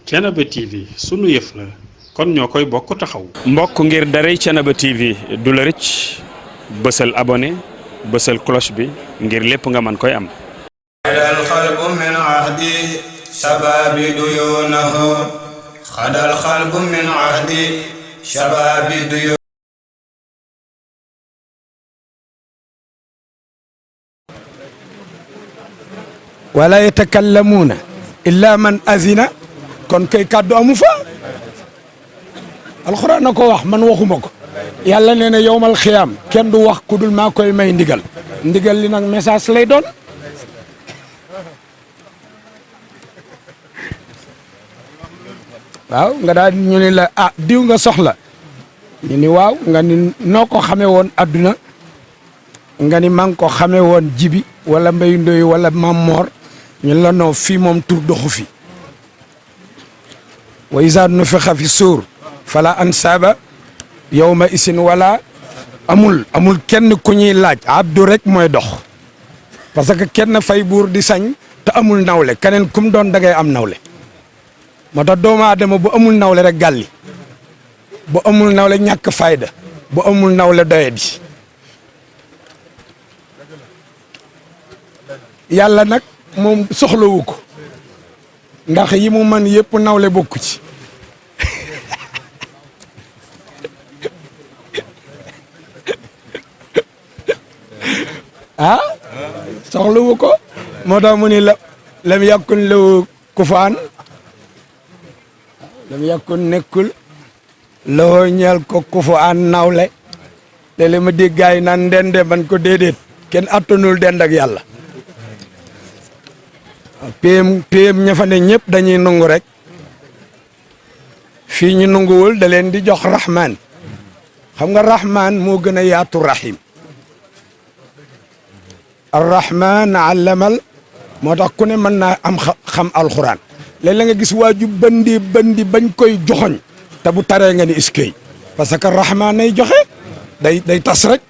Thiénaba TV sunu yëf la kon ñoo koy bokk taxaw. mbokk ngir daray Thiénaba TV du la rëcc bësal abonné bësal cloche bi ngir lépp nga mën koy am. xadal xalbu min ahdi shababi duyunahu xadal xalbu min ahdi shababi duyunahu wala yatakallamuuna illa man azina kon kay kàddu amu fa alxuraan na ko wax man waxuma ko yàlla nee na yowmal xiyaam kenn du wax ku dul maa koy may ndigal ndigal li nag message lay doon waaw nga daal ñu ne la ah diw nga soxla ñu ni waaw nga ni noo ko xamee woon adduna nga ni maa ngi ko xamee woon jibi wala mbay ndoy wala mammoor ñu la noo fii moom tur doxu fi wa iza nufixa fi suur fala ansaaba yawma isin wala amul kenn ku ñuy laaj abdu rek mooy dox parce que kenn fay buur di sañ te amul nawle keneen kum doon dangay am nawle moo tax doomu aadama bu amul nawle rek gàlli bu amul nawle ñàkk fayda bu amul nawle doyadi yàlla nag moom soxlawu ko ndax yi mu man yëpp nawle bokku ci ah soxlawu ko moo tax mu ni lam yakun lahu kufaan lam yakun nekkul loo ñeel ko kufaan nawle te li ma dégg gaay naan ndende man ko déedéet kenn attanul dend ak yàlla PM ña fa ne ñëpp dañuy nungu rek fii ñu nunguwul da leen di jox rahman xam nga rahman moo gën a yaatu rahim arrahman allamal moo tax ku ne mën naa am xam alxuraan léeg-léeg nga gis waaju bandi bañ koy joxoñ te bu taree nga ni iskay parce que rahman nay joxe day tas rek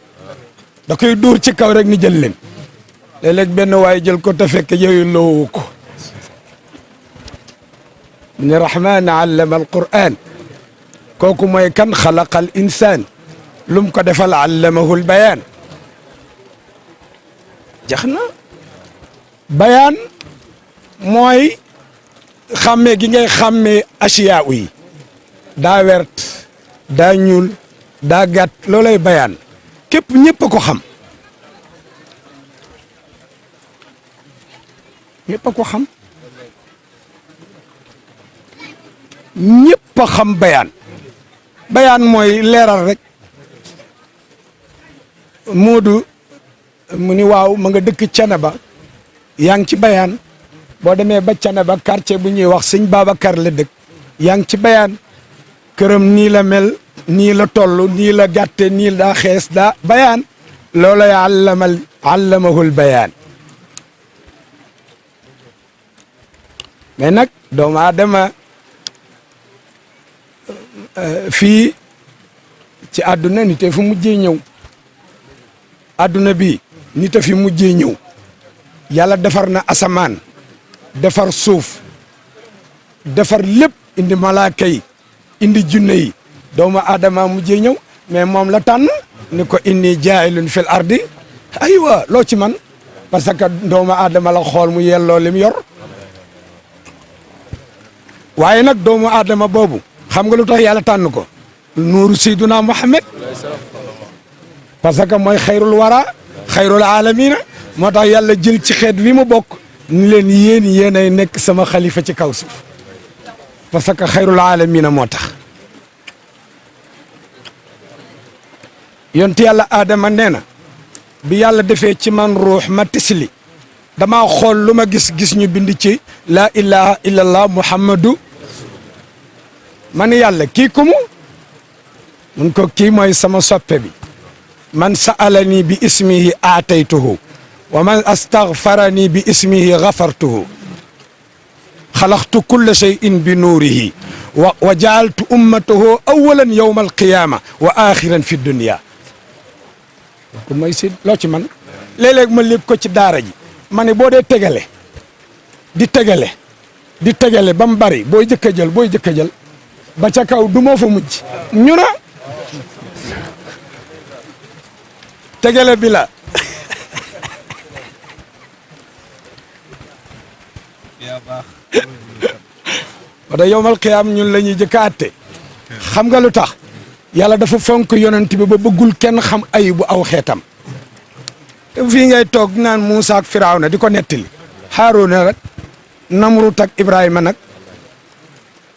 da koy dóor ci kaw rek ni jël leen léeg-léeg benn waaye jël ko te fekk yooyu loowu ko ni rahman allama alquran kooku mooy kan xalaqal insaan lum ko defal allamahul bayaan jax na bayaan mooy xàmmee gi ngay xàmmee asiyaa yi daa wert daa ñuul daa gàtt loolay bayaan képp ñëpp a ko xam ñëpp a ko xam ñëpp a xam bayaan mooy leeral rek Moodu mu ni waaw ma nga dëkk Thiénaba yaa ngi ci bayaan boo demee ba Thiénaba quartier bu ñuy wax sëñ Babacar la dëkk yaa ngi ci bayaan këram nii la mel nii la toll nii la gàtte nii daa xees daa bayaan loolay allamahul bayaan mais nag doomu aadama fii ci àdduna nit a fi mujjee ñëw àdduna bi nit a fi mujjee ñëw yàlla defar na asamaan defar suuf defar lépp indi malaaka yi indi junne yi doomu aadama mujjee ñëw mais moom la tànn ni ko inni jaa'ilun fil ardi aywa loo ci man parce que doomu aadama la xool mu yelloo lim yor waaye nag doomu aadama boobu xam nga lu tax yàlla tànn ko nuuru sayduna Muhammad parce que mooy xayrul wara xayrul alamina moo tax yàlla jël ci xeet wi mu bokk ni leen yéenay nekk sama xalifa ci kaw suuf parce que xayrul alamina moo tax yonti yàlla aadama nee na bi yàlla defee ci man ruux ma tisli damaa xool lu ma gis ñu bind ci laa ilaha illallah muhammadu man yàlla kii ku mu mun ko kii mooy sama soppe bi man sa'alani bi ismihi aataytuhu wa man astaghfarani bi ismihi ghafartuhu xalaqtu kulla shay'in bi nuurihi wa ja'altu ummatahu awwalan yawma alqiyama wa axiran fi dunya ku mooy si loo ci man léeg-léeg ma lépp ko ci daara ji ma ne boo dee tegale di tegale di tegale ba mu bari booy jëkk a jël ba ca kaw du moo fa mujj ñu na tegale bi la wada yowmal qiyaam ñun la ñuy jëkk a àtte xam nga lu tax yàlla dafa fonk yonent bi ba bëggul kenn xam ayibu aw xeetam te fii ngay toog naan Muusa ak Firawna di ko nettali Haaruna rek Namrut ak Ibrahima nag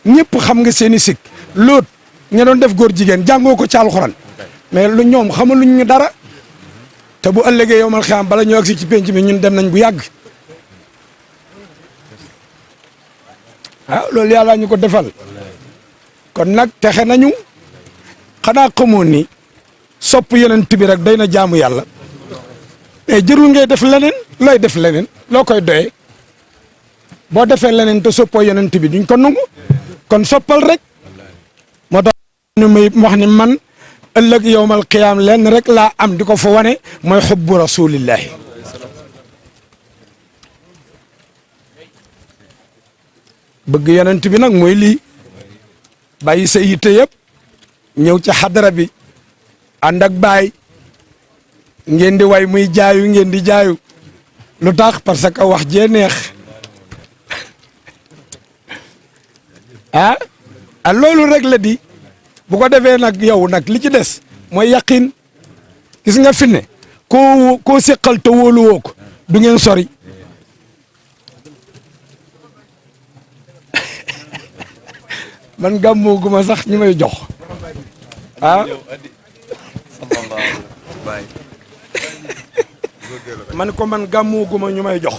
ñëpp xam nga seeni sikk Lóot ña doon def góor jigéen jàngoo ko ci alxuraan mais lu ñoom xamaluñ ñu dara te bu ëllëgee yowmal xiyaam bala ñoo agsi ci penc mi ñun dem nañ bu yàgg loolu yàlla ñu ko defal kon nag texe nañu xanaa xamoon ni sopp yonent bi rek day na jaamu yàlla mais jërul ngay def leneen looy def leneen loo koy doyee boo defee leneen te soppoo yonent bi duñ ko nangu kon soppal rek moo tax ñu may wax ni man ëllëg yowmal qiyaam lenn rek laa am di ko fa wane mooy xubbu rasulillahi bëgg yonent bi nag mooy lii bàyyi sa yitte yëpp ñëw ci xadara bi ànd ak baay ngeen di way muy jaayu ngeen di jaayu lu tax parce que wax jee neex loolu rek la di bu ko defee nag yow nag li ci des mooy yaqin gis nga fi ne koo séqal te wóoluwoo ko du ngeen sori man gàmmooguma sax ñu may jox man ko man gàmmooguma ñu may jox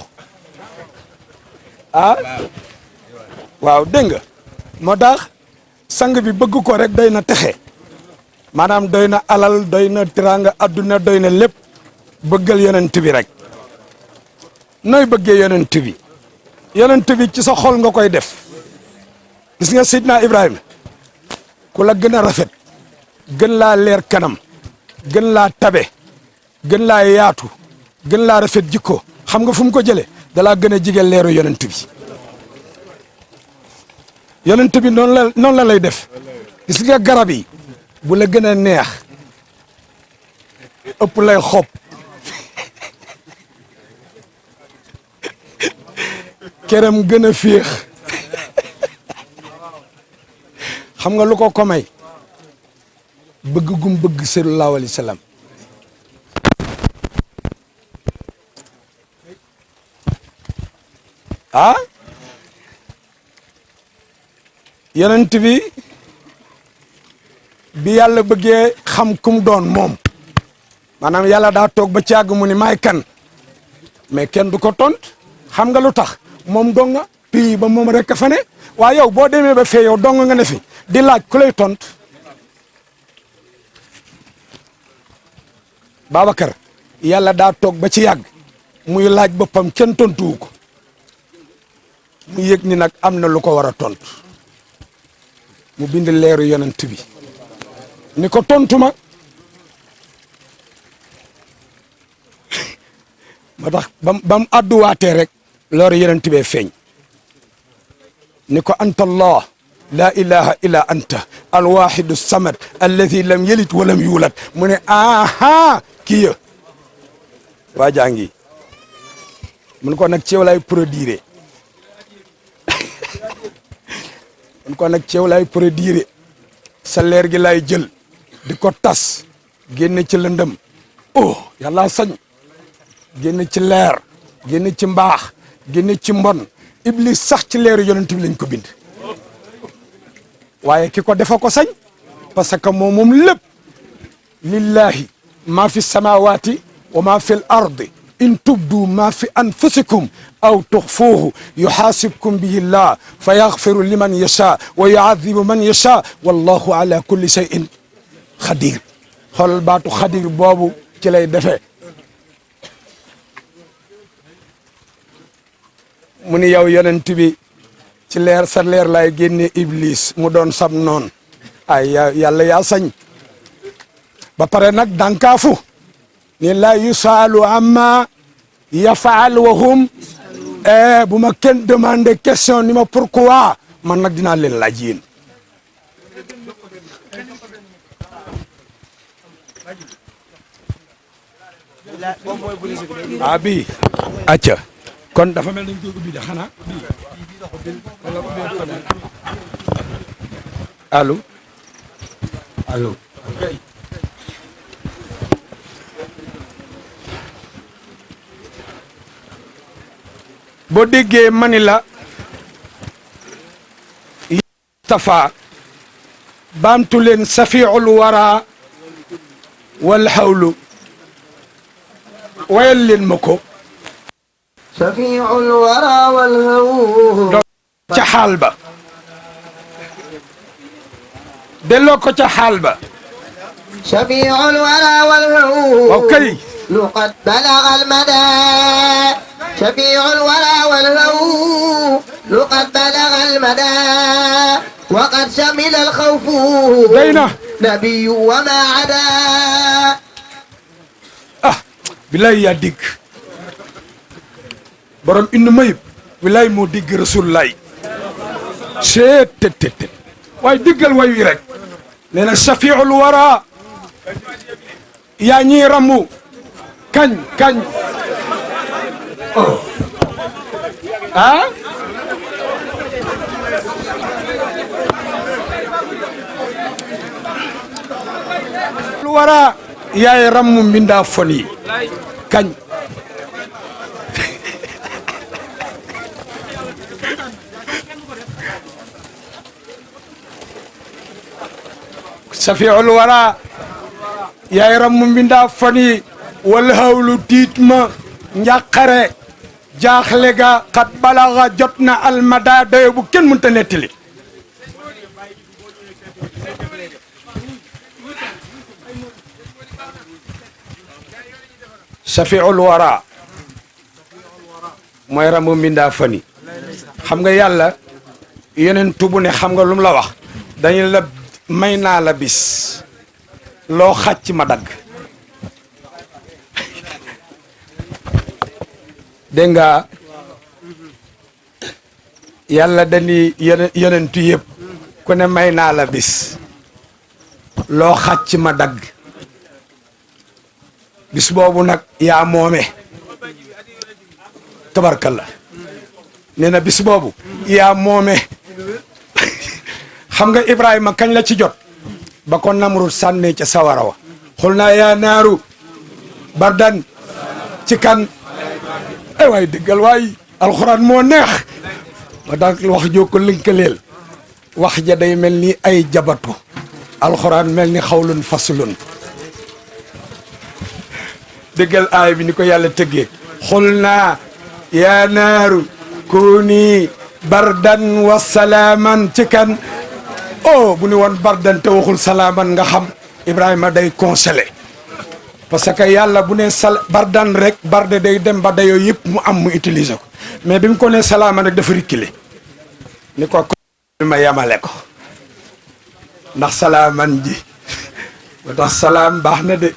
waaw dégg nga moo tax sang bi bëgg ko rek doy na texe maanaam doy na alal doy na tiraanga adduna doy na lépp bëggal yonent bi rek nooy bëggee yonent bi ci sa xol nga koy def gis nga Seydina Ibrahima ku la gën a rafet gën laa leer kanam gën laa tabe gën laa yaatu gën laa rafet jikko xam nga fu mu ko jëlee dalaa gën a jige leeru yonent bi yonent bi noonu la lay def gis nga garab yi bu la gën a neex ëpp lay xob këram gën a féex xam nga lu ko may bëgg gum bëgg sallallahu alayhi wa sallam yonent bi yàlla bëggee xam kum doon moom maanaam yàlla daa toog ba ci àgg mu ni maay kan mais kenn du ko tont xam nga lu tax moom donga pii ba moom rek a fa ne waaye yow boo demee ba fee yow dong nga ne fi di laaj ku lay tont Babacar yàlla daa toog ba ci yàgg muy laaj boppam kenn tontuwu ko mu yëg ni nag am na lu ko war a tontu mu bind leeru yonent bi ni ko tontu ma ma tax ba mu àdduwaatee rek leeru yonent bee feeñ ni ko anta allah la ilaha illa anta alwaxidu samad alladi lam yalid walam yulad mu ne aha kii ya waa jàngi mun ko nag ci yow lay produire mun ko nag ci yow lay produire sa leer gi lay jël di ko tas génne ci lëndëm oh yàlla sañ génne ci leer génne ci mbaax génne ci mbon iblis sax ci leeru yonent bi lañ ko bind waaye ki ko defa ko sañ parce que moom lépp lillahi ma fi samawati wa ma fi l ardi in tubdu ma fi anfusikum aw tuxfuuhu yuxaasibkum bihi llah fa yaxfiru liman yasha wa yuadibu man yasha wallahu ala kulli shay'in xadir xoolal baatu xadir boobu ci lay defee mu ni yow yonent bi ci leer sa leer lay génne iblis mu doon sab noon ay yàlla yaa sañ ba pare nag dankaafu ni la yusaalu amma yafaal wa hum bu ma kenn demandé question ni ma pourquoi man nag dinaa leen laaj yéen bi acca kon dafa mel nañ koy ubbi de xanaa allo allo boo déggee mani la Mustafa baamtu leen safiul wara wal hawlu wayal leen ma ko safiul wara wal hawlu ca xaal ba delloo ko ca xaal ba safiul wara wal hawlu ok لقد بلغ المدى شفيع الورى والهو لقد بلغ المدى وقد شمل الخوف دينا نبي وما عدا bilaay yaa digg borom indi mayib bilaay moo digg rasulullah seet tet waaye diggal way wi rek nee na safiul wara yaa ñiy ramu kañ lu wara yaay rammu mbindaa fon yi kañ safiul wara yaay rammu mbindaa fon yi wala hawlu tiit ma njàqare jaaxle ga xat balaxa jot na almada dayo bu kenn mënta nettali safiul wara mooy ramu mbindaa fani xam nga yàlla yeneen tubu ne xam nga lum la wax dañu la may naa la bis loo xàcc ma dagg dégg nga yàlla dañuy yonentu yëpp ku ne may naa la bis loo xàcc ma dagg bis boobu nag yaa moome tabarkalla nee na bis boobu yaa moome xam nga Ibrahima kañ la ci jot ba ko Namrud sànnee ca sawara wa xul naa yaa naaru bardan ci kan ay waay dëggal waay alxuraan moo neex ma daal wax joo ko lënkaleel wax ja day mel ni ay jabatu alxuraan mel ni xawlun faslun dëggal aay bi ni ko yàlla tëggee xul naa yaa naaru kuuni bardan wa salaaman ci kan bu ni woon bardan te waxul salaaman nga xam Ibrahima day consolé parce que yàlla bu ne bardan rek barde day dem ba dayoo yëpp mu am mu utiliser ko mais bi mu ko ne salaaman rek dafa rikkile ni ko ma yamale ko ndax salaaman ji ba tax salaam baax na de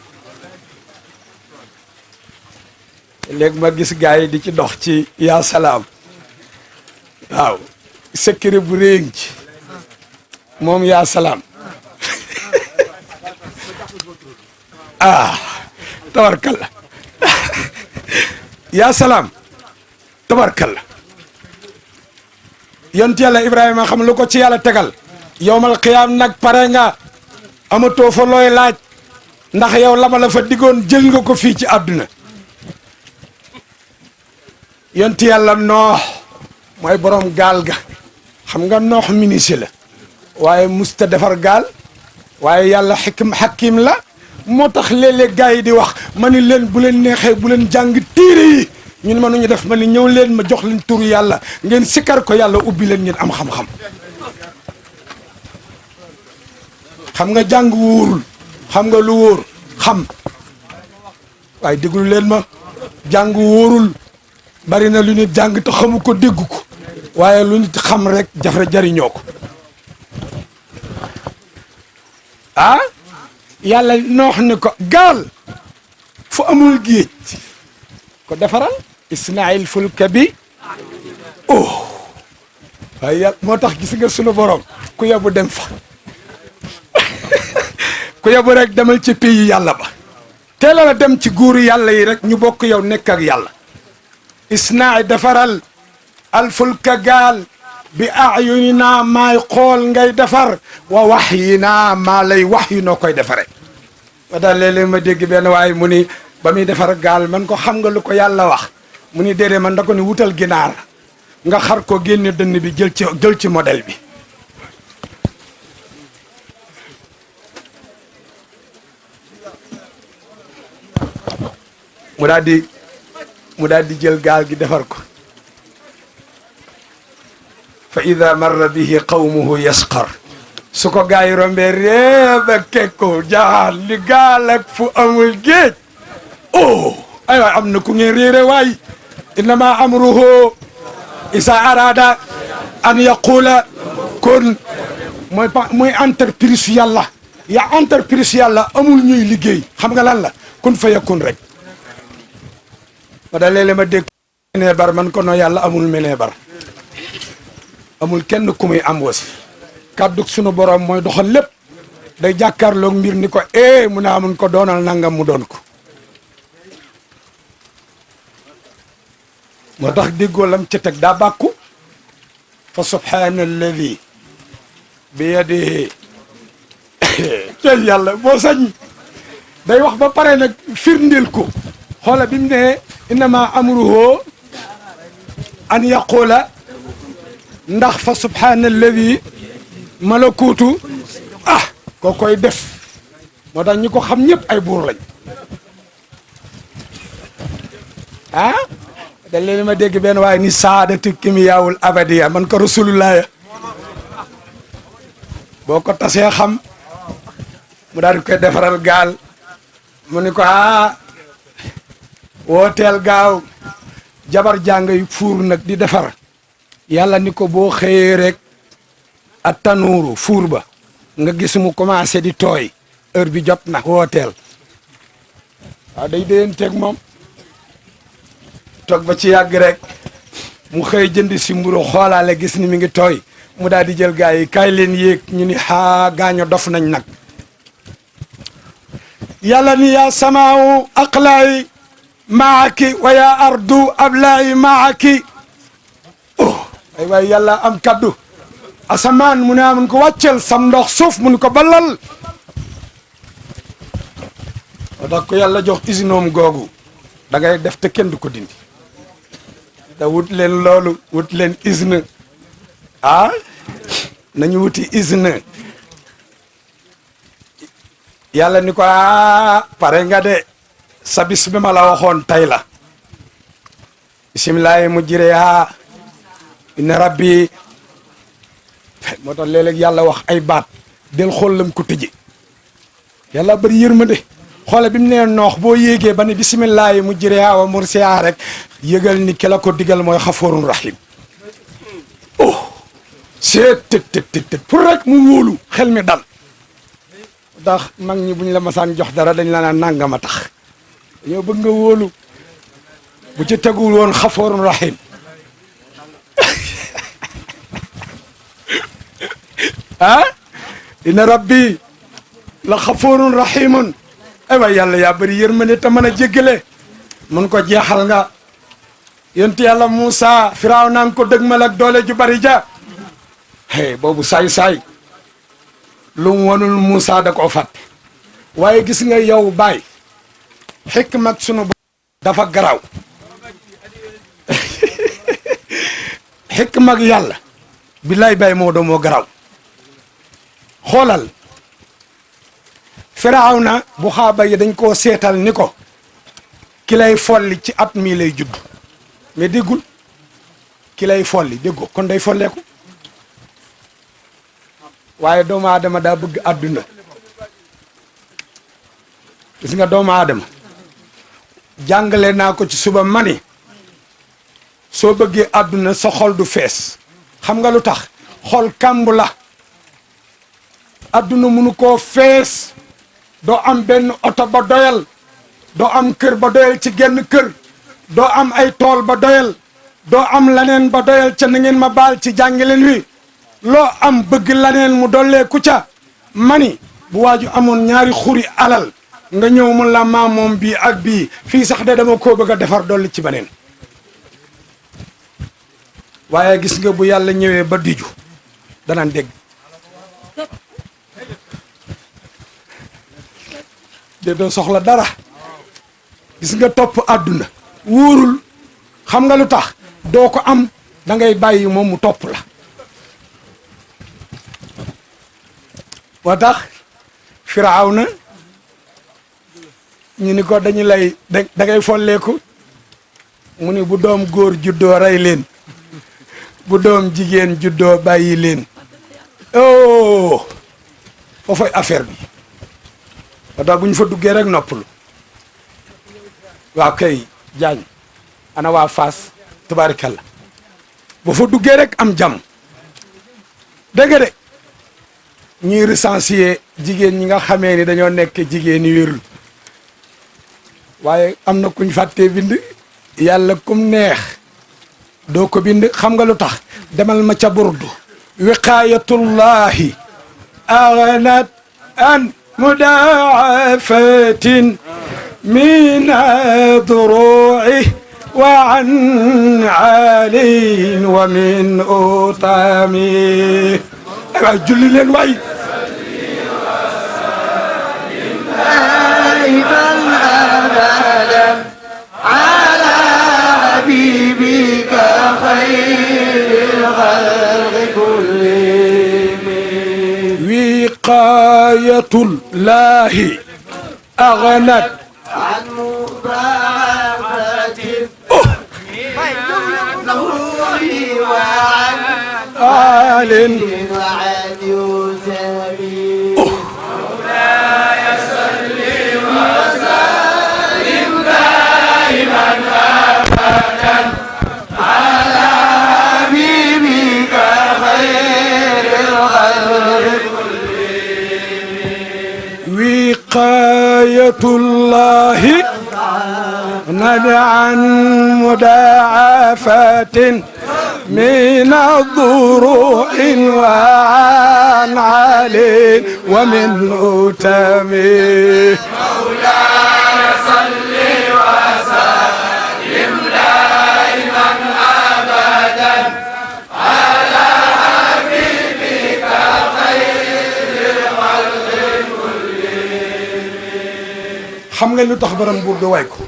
léegi ma gis gars yi di ci dox ci yaa salaam waaw secret bu réeng ci moom yaa salaam tabarkalla yaa salaam tabarkalla yonent yàlla Ibrahima xam lu ko ci yàlla tegal yowmal qiyaam nag pare nga amatoo fa looy laaj ndax yow lama la fa diggoon jël nga ko fii ci àdduna yonent yàlla noox mooy borom gaal ga xam nga noox ministre la waaye musta defar gaal waaye yàlla xakim la moo tax léeg-léeg gars yi di wax ma ni leen bu leen neexee bu leen jàng téere yi ñun ma nu ñu def ma ni ñëw leen ma jox leen turu yàlla ngeen sikkar ko yàlla ubbi leen ngeen am xam-xam xam nga jàng wóorul xam nga lu wóor xam waaye déglu leen ma jàng wóorul bari na lu nit jàng te xamu ko dégg ko waaye lu nit xam rek jafre jariñoo ko yàlla noox ne ko gaal fu amul géej ko defaral isnail fulka bi waaye yàlla moo tax gis nga sunu borom ku yabu dem fa ku yabu rek demal ci pays yàlla ba teel a dem ci guuru yàlla yi rek ñu bokk yow nekk ak yàlla isnaay defaral alfulka gaal bi ayunina maay xool ngay defar wa wax yi naa maa lay wax yu noo koy defare ba daal léeg-léeg ma dégg benn waaye mu ni ba muy defar gaal man ko xam nga lu ko yàlla wax mu ni déedéet man da ko ni wutal ginaar nga xar ko génne dënn bi jël ci modèle bi mu daal di jël gaal gi defar ko fa ida marra bihi qawmuhu yasqar su ko gaa yi rombee réeb ak kekko jaaxaar li gaal ak fu amul géej ay waay am na ku ngeen réere waay innama amruhu isa arada an yaqula kon mooy entreprise yàlla ya entreprise yàlla amul ñuy liggéey xam nga lan la kun fa yakun rek ma da léeg-léeg ma dégg menee bar man ko no yàlla amul menee bar amul kenn ku muy am wasi kàddu sunu borom mooy doxal lépp day jàkkaarloog mbir ni ko mu ne amun ko doonal nangam mu doon ko moo tax déggoo lam ca teg daa bàkku fa subhaana alladi bi yadihi cey yàlla boo sañ day wax ba pare nag firndeel ko xoola bi mu ne innama amruhu an yaqula ndax fa subhaana alladi malakuutu ko koy def moo tax ñi ko xam ñëpp ay buur lañ da leen ma dégg benn waaye ni saadatu kimiyaawul abadiya man ko rasulullah boo ko tasee xam mu daal di koy defaral gaal mu ni ko wooteel gaaw jabar jàng yu fuur nag di defar yàlla ni ko boo xëyee rek a tanuuru fuur ba nga gis mu commencé di tooy heure bi jot na wooteel waaw day déyanteeg moom toog ba ci yàgg rek mu xëy jënd si mburu xoolaale gis ni mi ngi tooy mu daal di jël gaa yi kaay leen yéeg ñu ni gaaño dof nañ nag yàlla ni yaa samaawu aqlaay maaki wa yaa ardu ablaay maaki ay waay yàlla am kaddu asamaan mu ne amun ko wàccel sam ndox suuf mun ko balal moo tax ko yàlla jox isinoom googu da ngay def te kenn du ko dindi da wut leen loolu wut leen isne nañu wuti isne yàlla ni ko pare nga de sa bis bi ma la waxoon tey la bisimilahi mu jire inna rabbi moo tax léeg-léeg yàlla wax ay baat del xool lam ko tëje yàlla bëri yërmande xoole bi mu nee noox boo yéegee ba ne bisimilahi mu jire wa mursiya rek yëgal ni ki la ko digal mooy xafoorun rahim seet tët pour rek mu wóolu xel mi dal ndax mag ñi buñ la masaan jox dara dañ la naan nangama tax dañoo bëgg nga wóolu bu ci tegul woon xafoorun rahim inna rabbi la xafoorun rahimun ay waay yàlla yaa bëri yërmande te mën a jéggale mun ko jeexal nga yonent yàlla Moussa firaaw naa ko dëgmal ak doole ju bari ja boobu saay-saay lu mu wanul Moussa da koo fàtte waaye gis nga yow baay xikma ak sunu dafa garaaw xikma ak yàlla billaay bay moo doo moo garaaw xoolal firaaw na bu xaaba yi dañ koo seetal ni ko ki lay folli ci at mii lay judd mais déggul ki lay folli déggoo kon day folleeku waaye doomu aadama daa bëgg àdduna gis nga doomu aadama jàngale naa ko ci suba mani soo bëggee àdduna sa xol du fees xam nga lu tax xol kàmb la àdduna mënu koo fees doo am benn oto ba doyal doo am kër ba doyal ci genn kër doo am ay tool ba doyal doo am laneen ba doyal ca na ngeen ma baal ci jàngaleen wi loo am bëgg laneen mu dolleeku ca mani bu waaju amoon ñaari xuri alal nga ñëw mun la maa moom bii ak bii fii sax de dama koo bëgg a defar dolli ci beneen waaye gis nga bu yàlla ñëwee ba diju danaan dégg de doo soxla dara gis nga topp àdduna wóorul xam nga lu tax doo ko am da ngay bàyyi moom mu topp la moo tax Firawna ñu ni ko dañu lay da ngay folleeku mu ni bu doom góor juddoo rey leen bu doom jigéen juddoo bàyyi leen oh foofay affaire bi moo tax bu ñu fa duggee rek noppalu waaw kay jaañ ana waa Fass tubaarikàlla bu fa duggee rek am jàmm dégg nga de ñuy recenser jigéen ñi nga xamee ni dañoo nekk jigéen yu wérul waaye am na kuñ fàttee bind yàlla kum neex doo ko bind xam nga lu tax demal ma ca burdu wiqaayatullahi aghnat an mudaafatin min duru'i wa an alin wa min utami waay julli leen waay على حبيبك خير الخلق كلهم وقاية الله أغنت عن مضاعفة النور وعن آل وعن يوسف وقاية الله ندعا مداعفة من الضروع وعن علي ومن أتم مولاي صل وسلم دائما ابدا على حبيبك خير الخلق xam nga lu tax baram buur ga way ko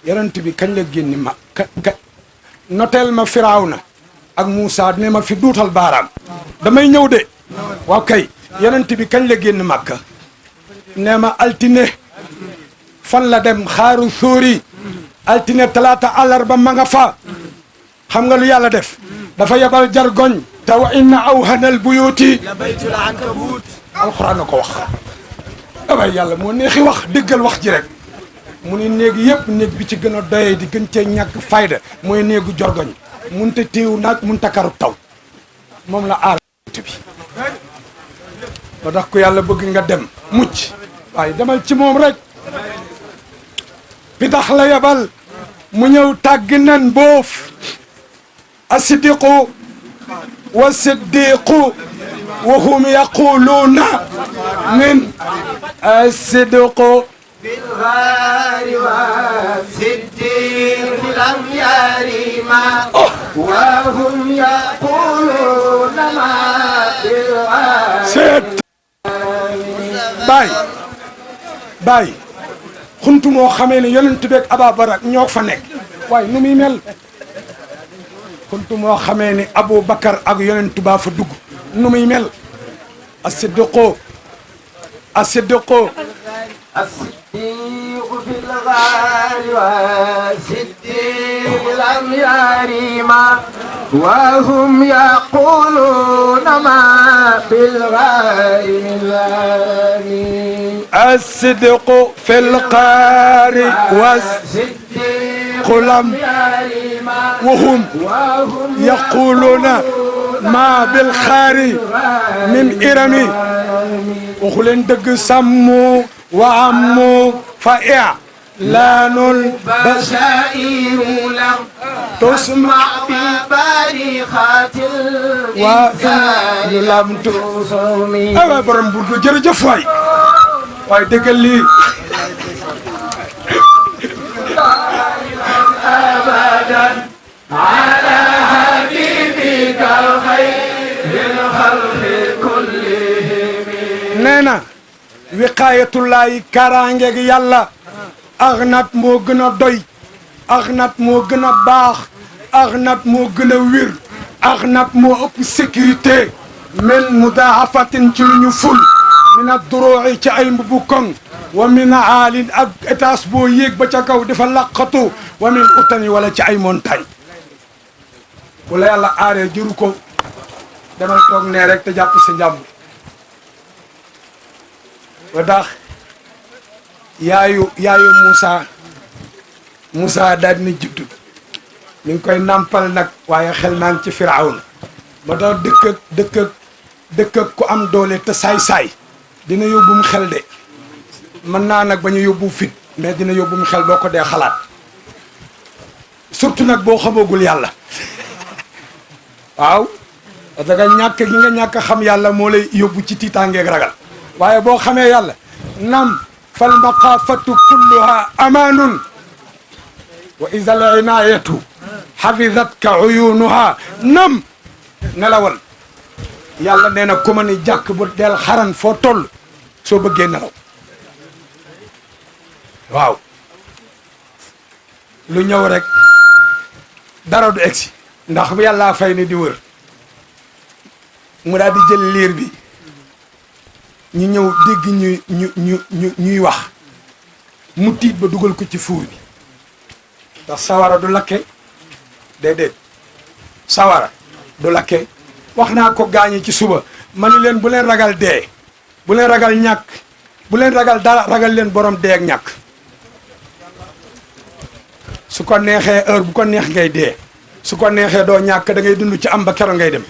yonent bi kañ la génni ma noteel ma Firawna ak Moussa ne ma fi duutal baaraam damay ñëw de waaw kay yonent bi kañ la génn Makka ne ma altine fan la dem xaaru sóori altine talaata àllarba ma nga fa xam nga lu yàlla def dafa yebal jargoñ te wa inna awhanal buyuti la baytul ankabut alxuraan na ko wax waaye yàlla moo neexi wax déggal wax ji rek mu ni néeg yëpp néeg bi ci gën a doyee di gën cee ñàkk fayda mooy néegu jorgoñ munta téew naag munta karu taw moom la aar bi ba tax ko yàlla bëgg nga dem mucc waaye demal ci moom rek pitax la yebal mu ñëw tàgg nen boof asidiqu wa siddiqu wa hum yaquluuna min asidqu بالغار والصديق لم يرما وهم يقولون ما بالغار seet baay xuntu moo xamee ne yonent beeg Ababacar ñoo fa nekk waaye nu muy mel xuntu moo xamee ne Aboubacar ak yonent baa fa dugg nu muy mel asidqu asidqu الصديق في الغار والصديق لم يرما وهم يقولون ما بالغار من الغار الصدق في القار والصديق والقلم يرما وهم وهم يقولون ما بالخار من إرمي وخلين دق سمو وعمو فائع laanul بشائر لم تسمع ببارخات الإنسان لم تصومي ay waay borom burdu jërëjëf waay waaye déggal lii أبدا على حبيبك الخير الخلق كلهم nee na wiqaayatullaahi kaaraangeeg yàlla axnat moo gën a doy axnat moo gën a baax axnat moo gën a wér axnat moo ëpp sécurité min mudaafatin ci lu ñu ful min a duruuci ci ay mbubu koŋ wa min aalin ak étage boo yéeg ba ca kaw dafa laqatu wa min utani wala ci ay montagne bu la yàlla aaree jëru ko demal toog nee rek te jàpp sa njàmbur ba tax yaayu Moussa daal dina juddu mi ngi koy nampal nag waaye xel naa ngi ci Firawna ba tax dëkk ak ku am doole te saay-saay dina yóbbum xel de mën naa nag bañ a yóbbu fit mais dina yóbbum xel boo ko dee xalaat surtout nag boo xamagul yàlla waaw parce que ñàkk gi nga ñàkk xam yàlla moo lay yóbbu ci tiitaangeeg ragal waaye boo xamee yàlla nam fal maqaafatu kulluha amaanun wa iza al inaayatu xafidatka uyunuha nam nelawal yàlla nee na ku ma ni jàkk bu del xaran foo toll soo bëggee nelaw waaw lu ñëw rek dara du egsi ndax yàllaa fay ni di wër mu daal di jël liir bi ñu ñëw dégg ñuy wax mu tiit ba dugal ko ci fuur bi ndax sawara du lakke déedéet sawara du lakke wax naa ko gaañi ci suba ma ni leen bu leen ragal dee bu leen ragal ñàkk bu leen ragal dara ragal leen borom dee ak ñàkk su ko neexee heure bu ko neex ngay dee su ko neexee doo ñàkk da ngay dund ci am ba kero ngay dem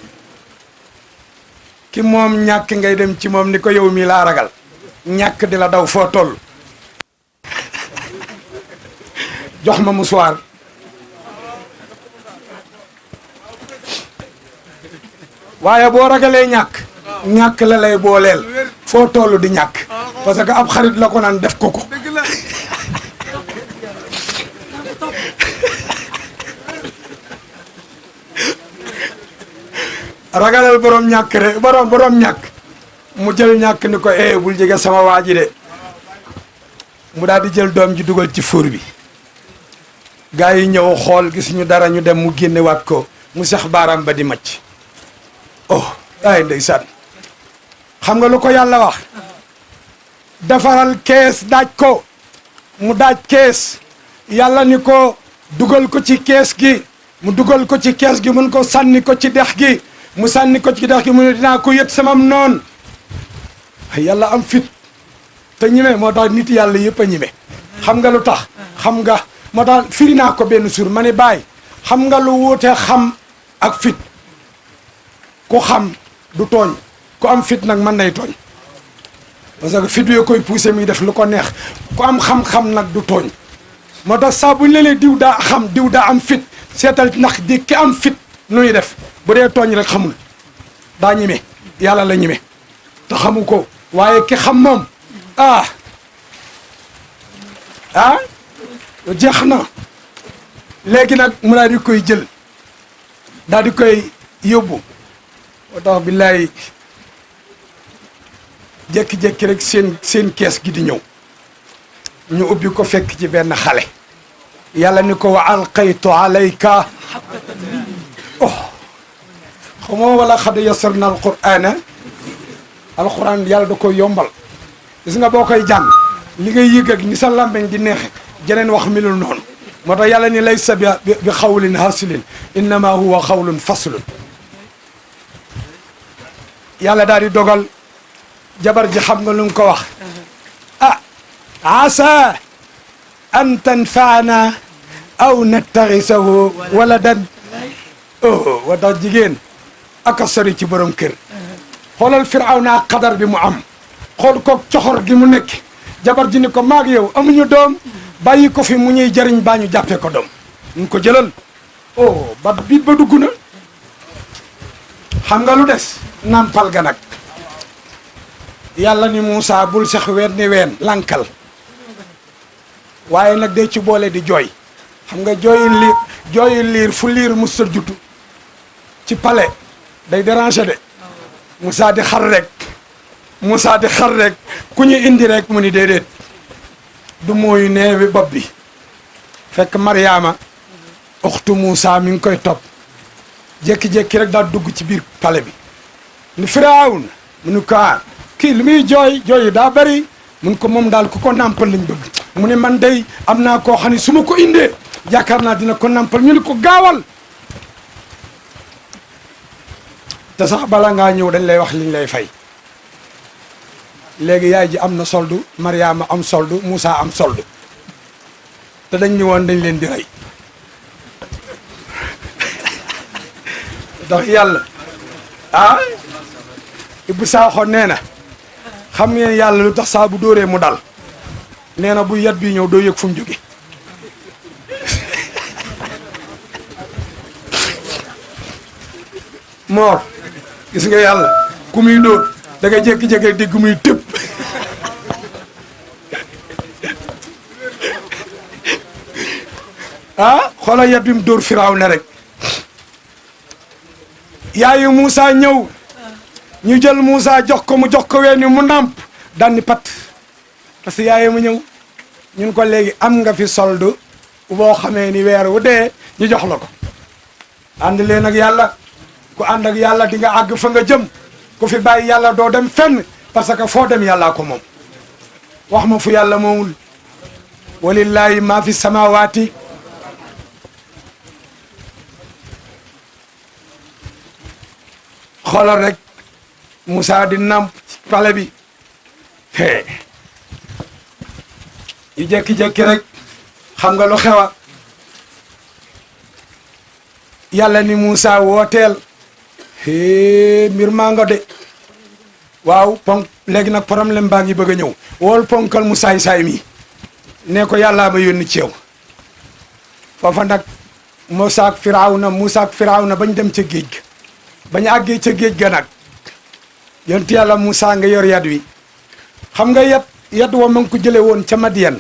ki moom ñàkk ngay dem ci moom ni ko yow mi laa ragal ñàkk di la daw foo toll jox ma musuwaar waaye boo ragalee ñàkk la lay booleel foo toll di ñàkk parce que ab xarit la ko naan def ko ragalal borom ñàkk rek borom ñàkk mu jël ñàkk ni ko bul jege sama waa ji de mu daal di jël doom ji dugal ci fuur bi gaa yi ñëw xool gis ñu dara ñu dem mu génnewaat ko mu sax baaraam ba di macc ay ndeysaan xam nga lu ko yàlla wax defaral kees daaj ko mu daaj kees yàlla ni ko dugal ko ci kees gi mu dugal ko ci kees gi mun ko sànni ko ci dex gi mu sànni ko ci dex gi mu ne dinaa ko yët samam noon yàlla am fit te ñime moo tax nit yàlla yëpp a ñime xam nga lu tax xam nga moo tax firi naa ko benn suur ma ne bàyyi xam nga lu wuute xam ak fit ku xam du tooñ ku am fit nag mën nay tooñ parce que fit yooyu koy poussé muy def lu ko neex ku am xam-xam nag du tooñ moo tax saa bu ñu leen diw daa xam diw daa am fit seetal ndax di ki am fit nu ñuy def bu dee tooñ rek xamul daa ñime yàlla la ñime te xamu ko waaye ki xam moom jeex na léegi nag mu daal di koy jël daal di koy yóbbu moo tax billaay jékki-jékki rek seen kees gi di ñëw ñu ubbi ko fekk ci benn xale yàlla ni ko wa alqaytu alayka xamoo wala xad yasarna alquran yàlla da koy yombal gis nga boo koy jàng li ngay yëg ak ni sa lambeñ di neexe jeneen wax milul noonu moo tax yàlla ni laysa bi xawlin hasilin innama huwa xawlun faslun yàlla daal di dogal jabar ji xam nga lu mu ko wax asa an tanfaana aw nattaxisahu waladan wa tax jigéen aka sori ci borom kër xoolal Firawna xadar bi mu am xool ko coxor gi mu nekk jabar ji ni ko maag yow amuñu doom bàyyi ko fi mu ñuy jëriñ baa ñu jàppee ko doom ñu ko jëlal oh ba biit ba dugg na xam nga lu des nampal ga nag yàlla ni Moussa bul sax ween ni ween lankal waaye nag day ci boole di jooy xam nga jooyu liir fu liir mu sa jutu ci palais day déranger de Moussa di xar rek ku ñu indi rek mu ni déedéet du mooy neewi bopp bi fekk Mariama uxtu Moussa mi ngi koy topp jékki-jékki rek daal dugg ci biir palais bi ni Firawna mu ni ko kii lu muy jooy yi daa bëri mun ko moom daal ku ko nàmpal lañ bëgg mu ne man day am naa koo xam ne su ma ko indee yaakaar naa dina ko nàmpal ñu ni ko gaawal te sax bala ngaa ñëw dañ lay wax liñ lay fay léegi yaay ji am na soldu Mariama am soldu Moussa am soldu te dañ ñu woon dañ leen di rey ndax yàlla Ibou Sakho nee na xam ngeen yàlla lu tax saa bu dóoree mu dal nee na bu yat bi ñëw doo yëg fu mu jóge moor gis nga yàlla ku muy dóor da nga jékki-jékki dégg muy tëb xoolal yat bi mu dóor firaaw ne rek yaayu Moussa ñëw ñu jël Moussa jox ko weeni mu nàmp daan ni pat parce que yaayu mu ñëw ñun ko léegi am nga fi solde boo xamee ni weer wu dee ñu jox la ko ànd leen ak yàlla ku ànd ak yàlla di nga àgg fa nga jëm ku fi bàyyi yàlla doo dem fenn parce que foo dem yàllaa ko moom wax ma fu yàlla moomul walillahi ma fi samawaati xoolal rek Moussa di namp ci pale bi yu jékki-jékki rek xam nga lu xewa yàlla ni Moussa wooteel mbir maa nga de waaw ponk léegi nag problème baa ngi bëgg a ñëw wool ponkal mu saay mi ne ko yàllaa ma yónni ci yow foofa nag Moussa ak Firawna bañ dem ca géej ga bañ àggee ca géej ga nag yonti yàlla Moussa nga yor yat wi xam nga yat wa ma ngi ko jële woon ca Madiyan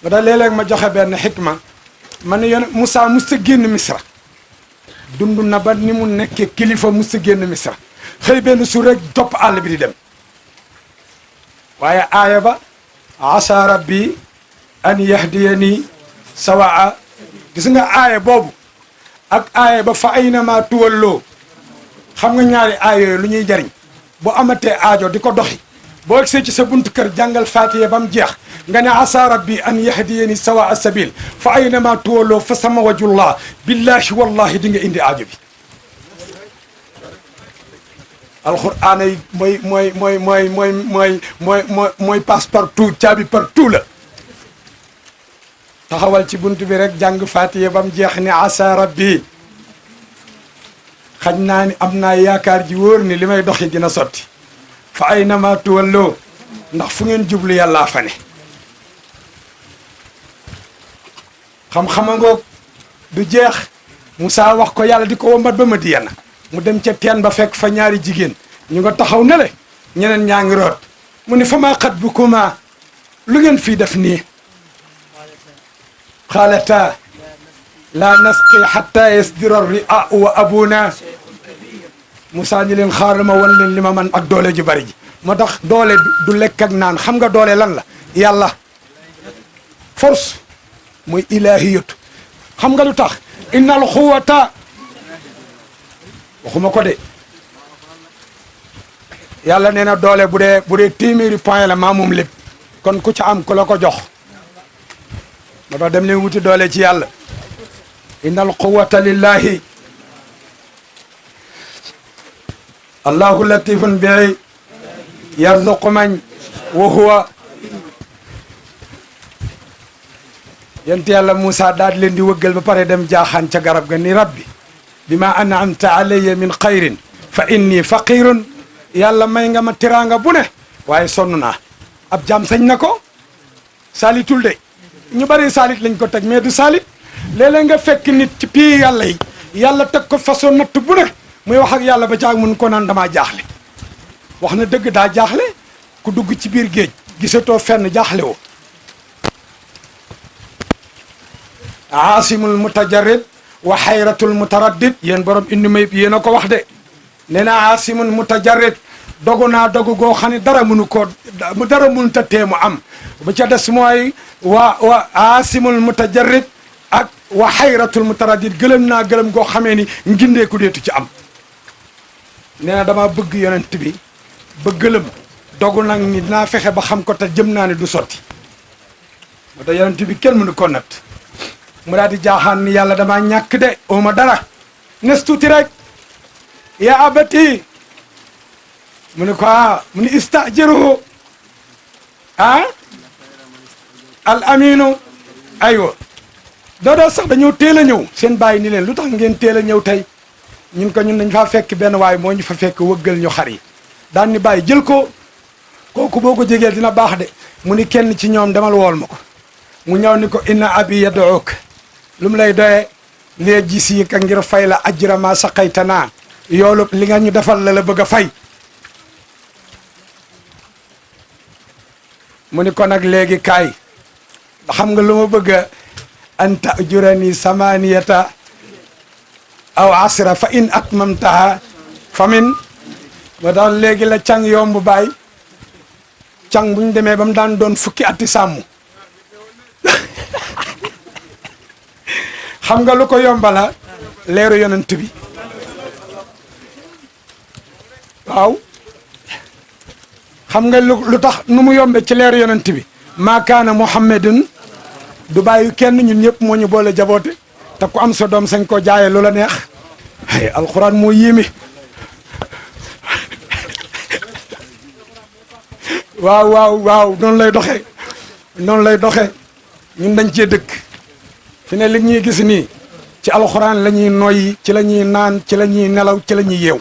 nga da léeg-léeg ma joxe benn xikma ma ne yon Moussa musta génn Misra dund na ba ni mu nekkee kilifa musta génn Misra xëy benn suur rek topp àll bi di dem waaye aaya ba asa rabbi an yahdiyani sawaa gis nga aaya boobu ak aaya ba fa aynama tuwalloo xam nga ñaari aaya yooyu lu ñuy jariñ boo amatee aajo di ko doxi boo agsee ci sa buntu kër jàngal Faatiha ba mu jeex nga ne asa rabbi an yahdiyani sawaa sabil fa aynama tuwalloo fa sama wajullah billahi wallahi di nga indi aajo bi alxuraan yi mooy passe partout caabi partout la taxawal ci buntu bi rek jàng Faatiha ba mu jeex ne asa rabbi xañ naa ni am naa yaakaar ji wóor ni li may doxi dina sotti fa aynama tuwalloo ndax fu ngeen jublu yàllaa fa ne xam-xama ngoog du jeex Moussa wax ko yàlla di ko wombat ba Madiyana mu dem ca teen ba fekk fa ñaari jigéen ñu nga taxaw ne le ñeneen ñaa ngi root mu ne fa maa xat bu kuma lu ngeen fii def nii xaalata la nasqi xatta yasdira ria wa abuna Moussa ñi leen xaaral ma wan leen li ma man ak doole ju bari ji moo tax doole du lekk ak naan xam nga doole lan la yàlla force muy ilahiyatu xam nga lu tax innal xuwata waxuma ko de yàlla nee na doole bu dee téeméeri point la maa moom lépp kon ku ca am ku la ko jox moo tax dem leen wuti doole ci yàlla innal quwwata lillahi allahu latifun bi yarzuqu man wa huwa yent yàlla Moussa daal leen di wëggal ba pare dem jaaxaan ca garab ga ni rabbi bima an'amta alayya min xayrin fa inni faqirun yàlla may nga ma tiraanga bu ne waaye sonn naa ab jaam sañ na ko salitul de ñu bari saalit lañ ko teg mais du saalit léeg-léeg nga fekk nit ci pii yàlla yi yàlla teg ko façon natt bu ne muy wax ak yàlla ba caag mun ko naan damaa jaaxle wax na dëgg daa jaaxle ku dugg ci biir géej gisatoo fenn jaaxle woo aasimul mutajarrid wa xayratul mutaraddid yéen borom indi mayib yéen a ko wax de nee na aasimul mutajarrid dogu naa dogu goo xam ne dara mënu koo dara mënu ta teemu am bu ca des mooy wa aasimul mutajarrid ak wa xayratul mutaraddid gëlëm naa gëlëm goo xamee ni ngindeeku deetu ci am nee na dama bëgg yonent bi ba gëlëm dogu nag ni dinaa fexe ba xam ko te jëm naa ne du sotti moo tax yonent bi kenn mënu ko natt mu daal di jaaxaan ni yàlla damaa ñàkk de ooma dara nes tuuti rek yaa abati mu ne ko mu ni istajiruhu al aminu aywa doodoo sax dañoo teel a ñëw seen bàyyi ni leen lu tax ngeen teel a ñëw tey ñun ko ñun dañ faa fekk benn waay moo ñu fa fekk wëggal ñu xar yi daan ni bàyyi jël ko kooku boo ko jegeel dina baax de mu ni kenn ci ñoom demal wool ma ko mu ñëw ni ko inna abi yad'uk lu mu lay doyee lee gis yi ka ngir fay la ajra ma saqaytanaa yoolu li nga ñu defal la bëgg a fay mu ni ko nag léegi kaay xam nga lu ma bëgg a anta ajurani samaniyata aw asra fa in atmamtaha famin ba tax léegi la càng yomb baay càng bu ñu demee ba mu daan doon fukki ati sàmm xam nga lu ko yombala leeru yonent bi waaw xam nga lu tax nu mu yombe ci leeru yonent bi maa kaana muhammadun du bàyyi kenn ñun ñëpp moo ñu boole jaboote te ku am sa doom sañ ko jaayee lu la neex ay alxuraan moo yéeme waaw noonu lay doxee noonu lay doxee ñun dañ cee dëkk fi ne li ñuy gis nii ci alxuraan la ñuy noyyi ci la ñuy naan ci la ñuy nelaw ci la ñuy yeew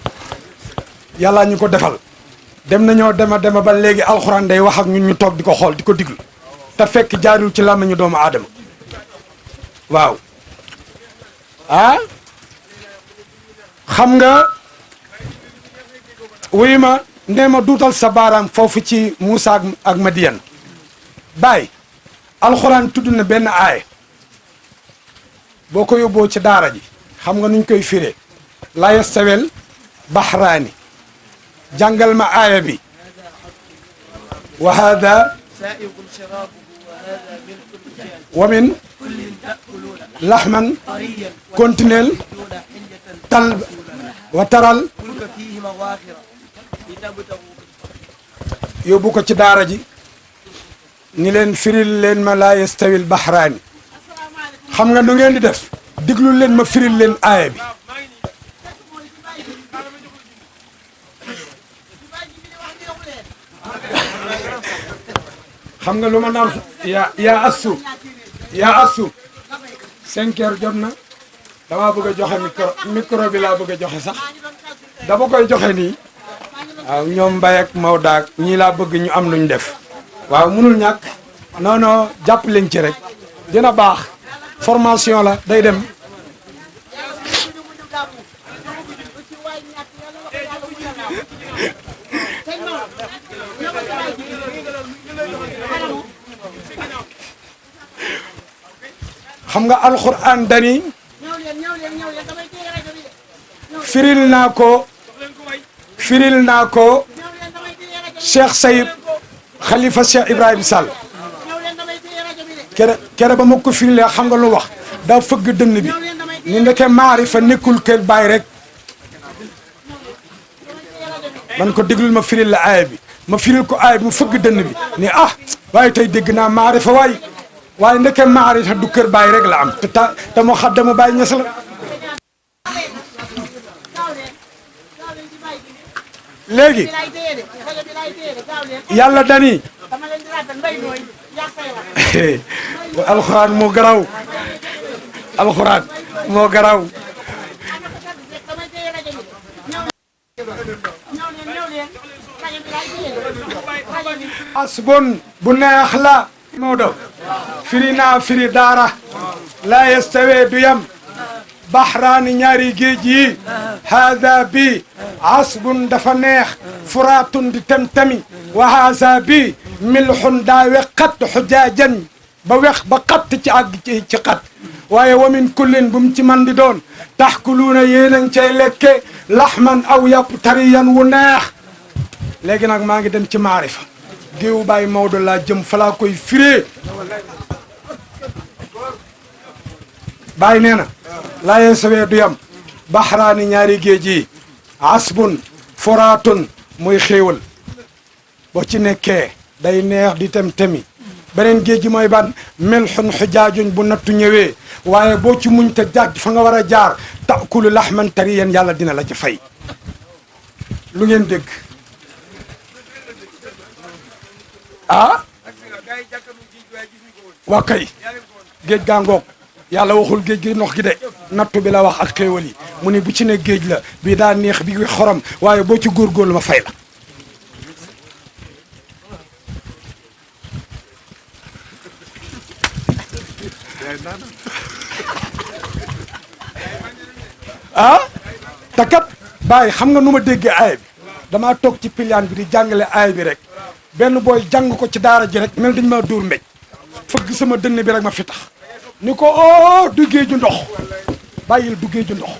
yàllaa ñu ko defal dem nañoo dema ba léegi alxuraan day wax ak ñun ñu toog di ko xool di ko diglu te fekk jaarul ci làmmiñu doomu aadama waaw xam nga wuyu ma nee ma duutal sa baaraam foofu ci Moussa ak Madiyan Baay alxuraan tudd na benn aaya boo ko yóbboo ci daara ji xam nga nuñ koy firee la yastawel bahraani jàngal ma aaya bi wa hada wa min laxman continuel tal wa taral yóbbu ko ci daara ji ni leen firil leen ma laa yastawil bahraani xam nga nu ngeen di def diglu leen ma firil leen aaya bi xam nga lu ma naan yaa assu 5 heures jot na damaa bëgg a joxe micro bi laa bëgg a joxe sax dama koy joxe nii waaw ñoom Mbaye ak Maodo ak ñii laa bëgg ñu am luñ def waaw mënul ñàkk non jàpp leen ci rek dina baax formation la day dem xam nga alxuraan dani firil naa ko Cheikh Sayib Khalifa Cheikh Ibrahim Sall kere ba ma ko firilee xam nga lu wax daa fëgg dënn bi ni ndeke maarifa nekkul kër baay rek man ko déglul ma firil la aaya bi ma firil ko aaya bi mu fëgg dënn bi ni waaye tey dégg naa maarifa waaye ndeke maarifa du kër baay rek la am te moo xaddamu baay ñes la léegi yàlla dani alxuraan moo garaw alxuraan moo garaw asbun bu neex la Maodo firi naa firi daara laa yastawee du yam baxraani ñaari géej yi haada bi asbun dafa neex furaatun di tem-temi wa haada bi milxun daa weqat xujaajan ba wex ba xatt ci àgg ci xat waaye wa min kullin bu mu ci man di doon taxkuluuna yéen a ngi cay lekke laxman aw yàpp tariyan wu neex léegi nag maa ngi dem ci maarifa géewu Baay Maodo laa jëm falaa koy firee Baay nee na laa yastawii du yam baxraani ñaari géej yi asbun furaatun muy xéewal boo ci nekkee day neex di tem-temi beneen géej gi mooy ban melxun xujaajuñ bu nattu ñëwee waaye boo ci muñ te jàgg fa nga war a jaar taakulu laxman tariyan yàlla dina la ci fay lu ngeen dégg ah waa kay géej gaa ngoog yàlla waxul géej gi ndox gi de nattu bi la wax ak xéewal yi mu ni bu ci ne géej la bii daa neex bi xorom waaye boo ci góorgóorlu ma fay la ah te kat Baay xam nga nu ma déggee aaya bi damaa toog ci piliyaan bi di jàngale aaya bi rek benn booy jàng ko ci daara ji rek mel dañ ma dóor mbéj fëgg sama dënn bi rek ma fi tax ni ko oo du géeju ndox bàyyil du géeju ndox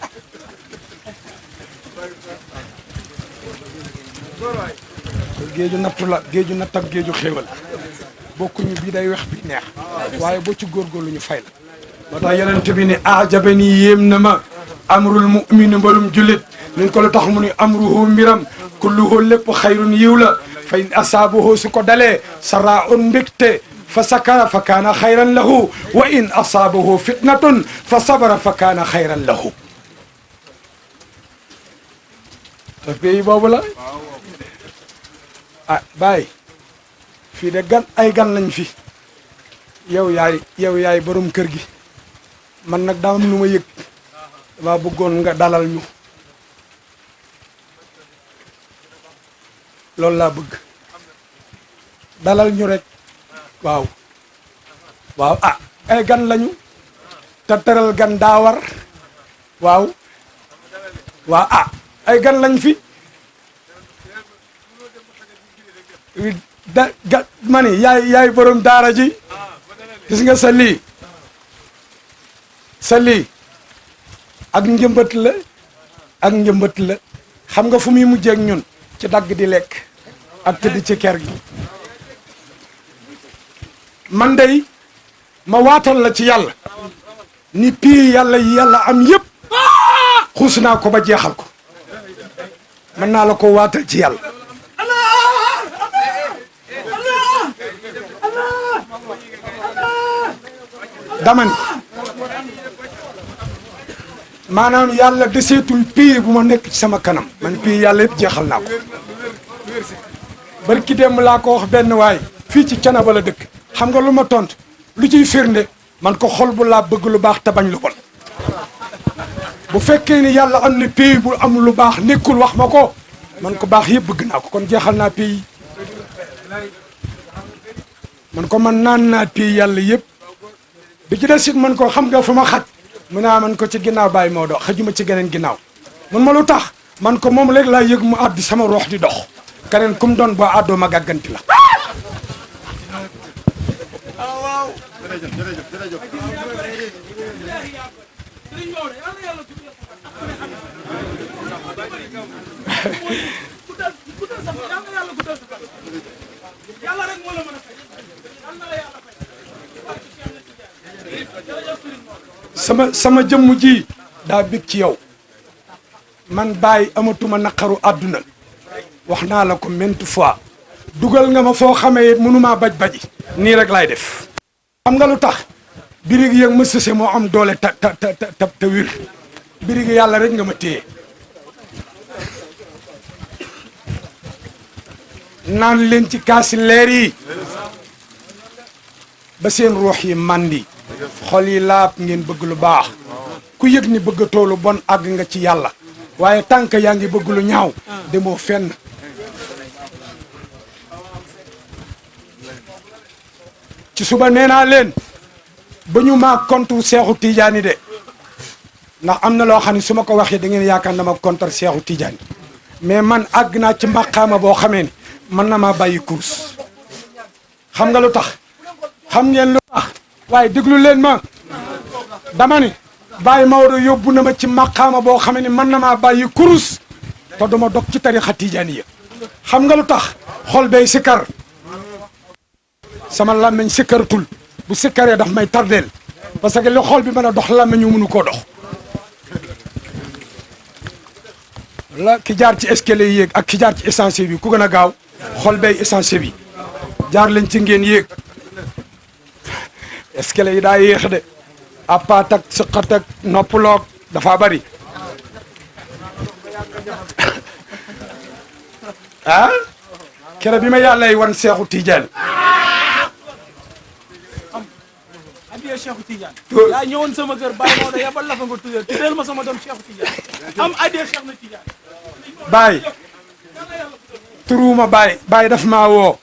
géeju nattu la géeju natt ak géeju xéewal bokkuñu bii day wex bi neex waaye boo ci góorgóorlu ñu fay la moo tax yonent bi ne ajaba ni yéem na ma amrul mu'min mbarum jullit niñ ko lu tax mu ni amruhu mbiram kulluhu lépp xayrun yiw la fa in asaabuhu su ko dalee saraun mbégte fa sakara fa kaana xayran lahu wa in asaabahu fitnatun fa sabara fa kaana xayran lahu te pays boobu la ah Baay fii de gan ay gan lañ fi yow yaay borom kër gi man nag daa am lu ma yëg dama bëggoon nga dalal ñu loolu laa bëgg dalal ñu rek waaw ah ay gan lañu te teral gan daa war waaw ah ay gan lañ fi ma ni yaay borom daara ji gis nga sa lii ak njëmbat la xam nga fu muy mujjee ak ñun ci dagg di lekk ak tëdd ci kër gi man dey ma waatal la ci yàlla ni pii yàlla yi yàlla am yëpp xuus naa ko ba jeexal ko mën naa la ko waatal ci yàlla dama ni maanaam yàlla deseetul pii bu ma nekk ci sama kanam man pii yàlla yëpp jeexal naa ko barki démb laa ko wax benn waay fii ci Canaba la dëkk xam nga lu ma tont lu ciy firnde man ko xol bu laa bëgg lu baax te bañ lu bon bu fekkee ni yàlla am na pays bu am lu baax nekkul wax ma ko man ko baax yëpp bëgg naa ko kon jeexal naa pays man ko man naan naa pays yàlla yëpp bi ci des it man ko xam nga fu ma xaj mu naa man ko ci ginnaaw Baay Maodo xajuma ci geneen ginnaaw man ma lu tax man ko moom léegi laa yëg mu àddi sama roox di dox keneen kum doon boo àddoo ma gàgganti la sama jëmm ji daa bég ci yow man Baay amatuma naqaru àdduna wax naa la ko maintes fois dugal nga ma foo xamee mënumaa baj-baji nii rek laay def xam nga lu tax birig yëg ma sëse moo am doole te wir birig yàlla rek nga ma téye naan leen ci kaasi leer yi ba seen ruux yi màndi xol yi laab ngeen bëgg lu baax ku yëg ni bëggatoo lu bon àgg nga ci yàlla waaye tànk yaa ngi bëgg lu ñaaw demoo fenn ci suba nee naa leen ba ñu maa contre Seexu Tijaani de ndax am na loo xam ne su ma ko waxee da ngeen yaakaar dama contre Seexu Tijaani mais man àgg naa ci maqaama boo xamee ni mën na maa bàyyi course xam nga lu tax xam ngeen lu tax waaye déglu leen ma dama ni Baye Maodo yóbbu na ma ci maqaama boo xamee ni mën na maa bàyyi course te duma dog ci tarixa Tijaani ya xam nga lu tax xol bay sikkar sama làmmiñ sikkaratul bu sikkaree daf may tardeel parce que li xol bi mën a dox làmmiñ ñu mënu koo dox la ki jaar ci escalier yéeg ak ki jaar ci essence bi ku gën a gaaw xol bay essence bi jaar leen ci ngeen yéeg escalier yi daa yéex de appaat ak sëqat ak noppaloog dafa bari ah kere bi ma yàllay wan Seexu Tijaan adiya Cheikh Tidiane yaa ñëwoon sama kër Baye Maodo yabal la fa nga tuddeel ma sama doom Cheikh Tidiane am adiya Cheikh na Tidiane Baye turuuma Baye daf maa woo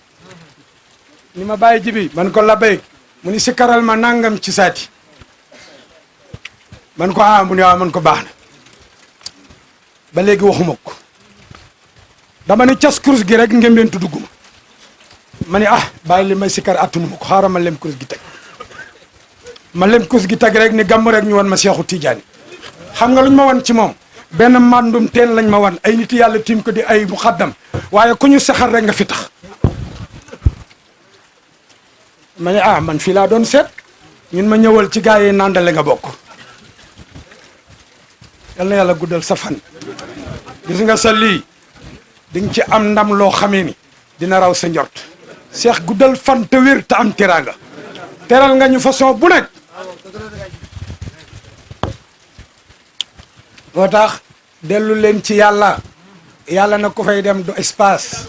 ni ma Baye Jibi man ko la béy mu ni si karal ma nangam ci saati man ko mu ni waaw man ko baax na ba léegi waxuma ko dama ni cas kurus gi rek ngeen leen tudd guma ma ni bàyyi li may sikar attunu ma ko xaaral ma lem kurus gi teg ma lem kurus gi teg rek ni gàmm rek ñu wan ma Seexu Tijaani xam nga luñ ma wan ci moom benn mandum teen lañ ma wan ay nit yàlla tiim ko di ay muxaddam waaye ku ñu saxar rek nga fi tax ma ne man fii laa doon seet ñun ma ñëwal ci gaa yi nandale nga bokk yal na yàlla guddal sa fan gis nga sa lii di nga ci am ndam loo xamee ni dina raw sa njort seex guddal fan te wér te am teraanga teral nga ñu façon bu nekk moo tax dellu leen ci yàlla na ku fay dem du espace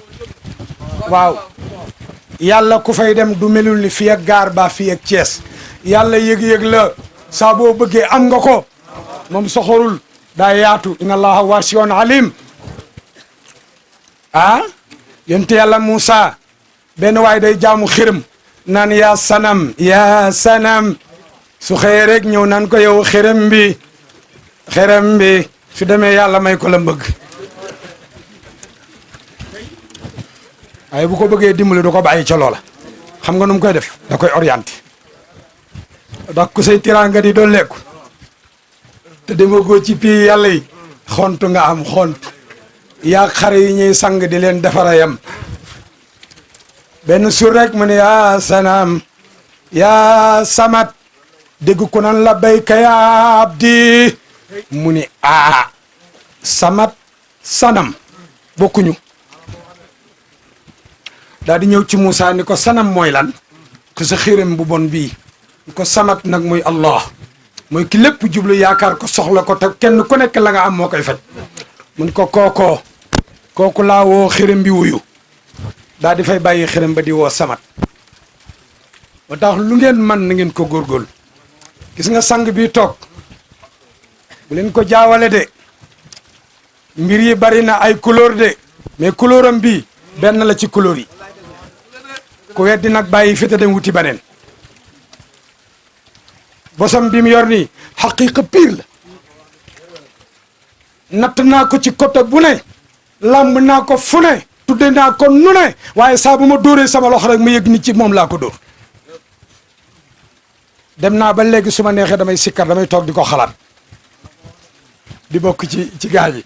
waaw yàlla ku fay dem du melul ni fii ak gaar ba fii ak Thiès yàlla yëg-yëg la saa boo bëggee am nga ko moom soxorul daa yaatu inna allaha waasiun alim yonte yàlla Moussa benn waay day jaamu xërëm naan yaa sanam su xëyee rek ñëw naan ko yow xërëm bi su demee yàlla may ko la mbëgg waaye bu ko bëggee dimbali du ko bàyyi ca loola xam nga nu mu koy def da koy orienté ndax ku say tiraanga di doon lekku te dema goo ci pii yàlla yi xontu nga am xontu yaa xare yi ñuy sang di leen defara yam benn sur rek mu ne yaa sanam yaa samat dégg ko nan la bayka yaa abdi mu ni samat sanam bokkuñu daal di ñëw ci Moussa ni ko sanam mooy lan te sa xiram bu bon bii ni ko samat nag mooy Allah mooy ki lépp jublu yaakaar ko soxla ko te kenn ku nekk la nga am moo koy faj mun ko kooku laa woo xiram bi wuyu daal di fay bàyyi xiram ba di woo samat ba tax lu ngeen man na ngeen ko góorgóorlu gis nga sang bi toog bu leen ko jaawale de mbir yi bari na ay couleur de mais couleuram bi benn la ci couleur yi ku weddi nag bàyyi fi te dem wuti baneen bosam bi mu yor nii xaqiqa pire la natt naa ko ci côté bu ne làmb naa ko fu ne tudde naa ko nu ne waaye saa bu ma dóoree sama loxo rek ma yëg ni ci moom laa ko dóor dem naa ba léegi su ma neexee damay sikkar damay toog di ko xalaat di bokk ci gaal yi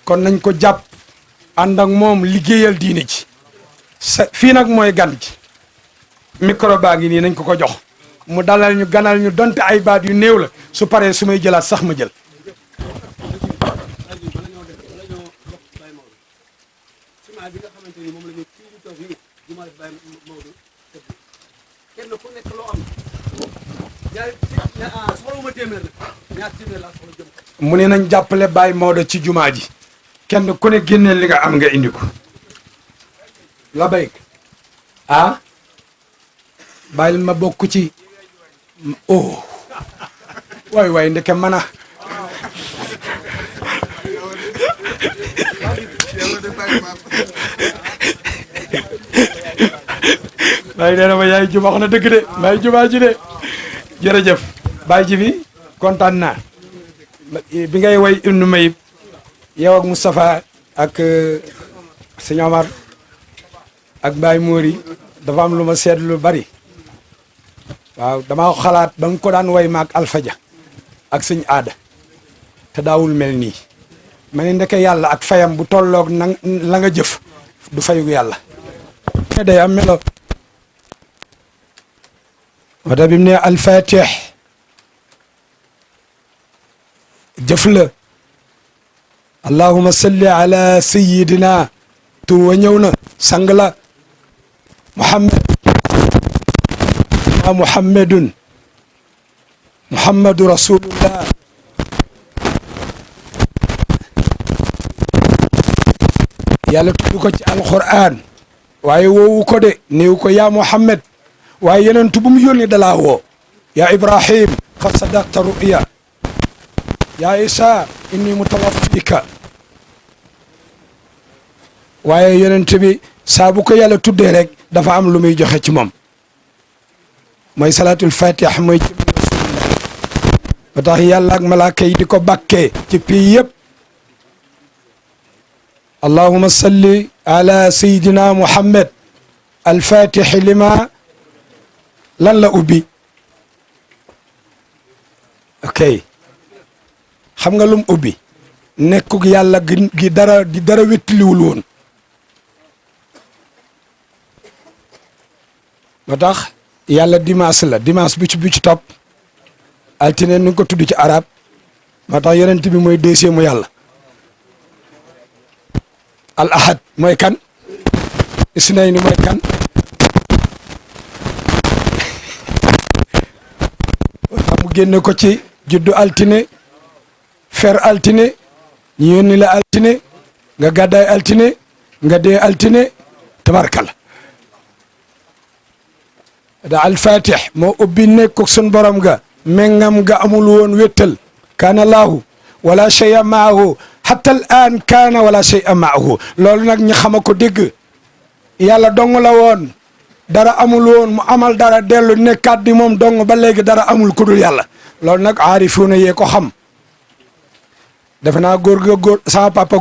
kon nañ ko jàpp ànd ak moom liggéeyal diine ji fii nag mooy gan gi micro baa ngi nii nañ ko jox mu dalal ñu ganal ñu donte ay baat yu néew la su paree su may jëlaat sax ma jël mu ne nañ jàppale Baye Maodo ci jumaa ji kenn ku ne génneel li nga am nga indi ko la béyk bàyyil ma bokk ci waay ndeke mana Baye nee na ma yaay juba wax na dëgg de maay jubaa ji de jërëjëf Baye ji bi kontaan naa bi ngay way Ibnu Mayib yow ak Moustapha ak sëñ Omar ak Baye Mori dafa am lu ma seetlu lu bari waaw damaa xalaat ba nga ko daan way maak Alfaja ak sëñ aada te daawul mel nii ma ne ndeke yàlla ak fayam bu tolloog na la nga jëf du fayu yàlla day am melo moo tax bi mu ne alfatih jëf la allahuma salli ala sayidina tur wa ñëw na sang la muhammad ma muhammadun muhammadu rasulullah yàlla tudd ko ci alquran waaye woowu ko de néew ko yaa muhammad waaye yeneen tu bu mu yónni dalaa woo yaa ibrahim qad sadaqta ru'ya yaa isa inni mutawaffika waaye yonent bi saa bu ko yàlla tuddee rek dafa am lu muy joxe ci moom mooy salaatul fatih mooy jëmmi rasulillah ba tax yàlla ak malaaka yi di ko bàkkee ci pii yëpp allahuma salli ala sayidina muhammad alfatixi lima lan la ubbi ok xam nga lum ubbi nekkug yàlla gi dara wettiliwul woon moo tax yàlla dimanche la dimanche bi ci topp altine nu ko tudd ci arab moo tax yonent bi mooy deuxième mu yàlla al ahad mooy kan isnayni mooy kan mu génne ko ci juddu altine fer altine ñu yónni la altine nga gàddaay altine nga dee altine tabarkala da alfatih moo ubbi nekk sun borom ga mengam ga amul woon wéttal kaana laahu wala shay'a maahu hatta al an kaana wala shay'a maahu loolu nag ñi xama ko dégg yàlla dong la woon dara amul woon mu amal dara dellu nekkaat di moom dong ba léegi dara amul ku dul yàlla loolu nag aarifuuna yee ko xam defe naa góor sama papa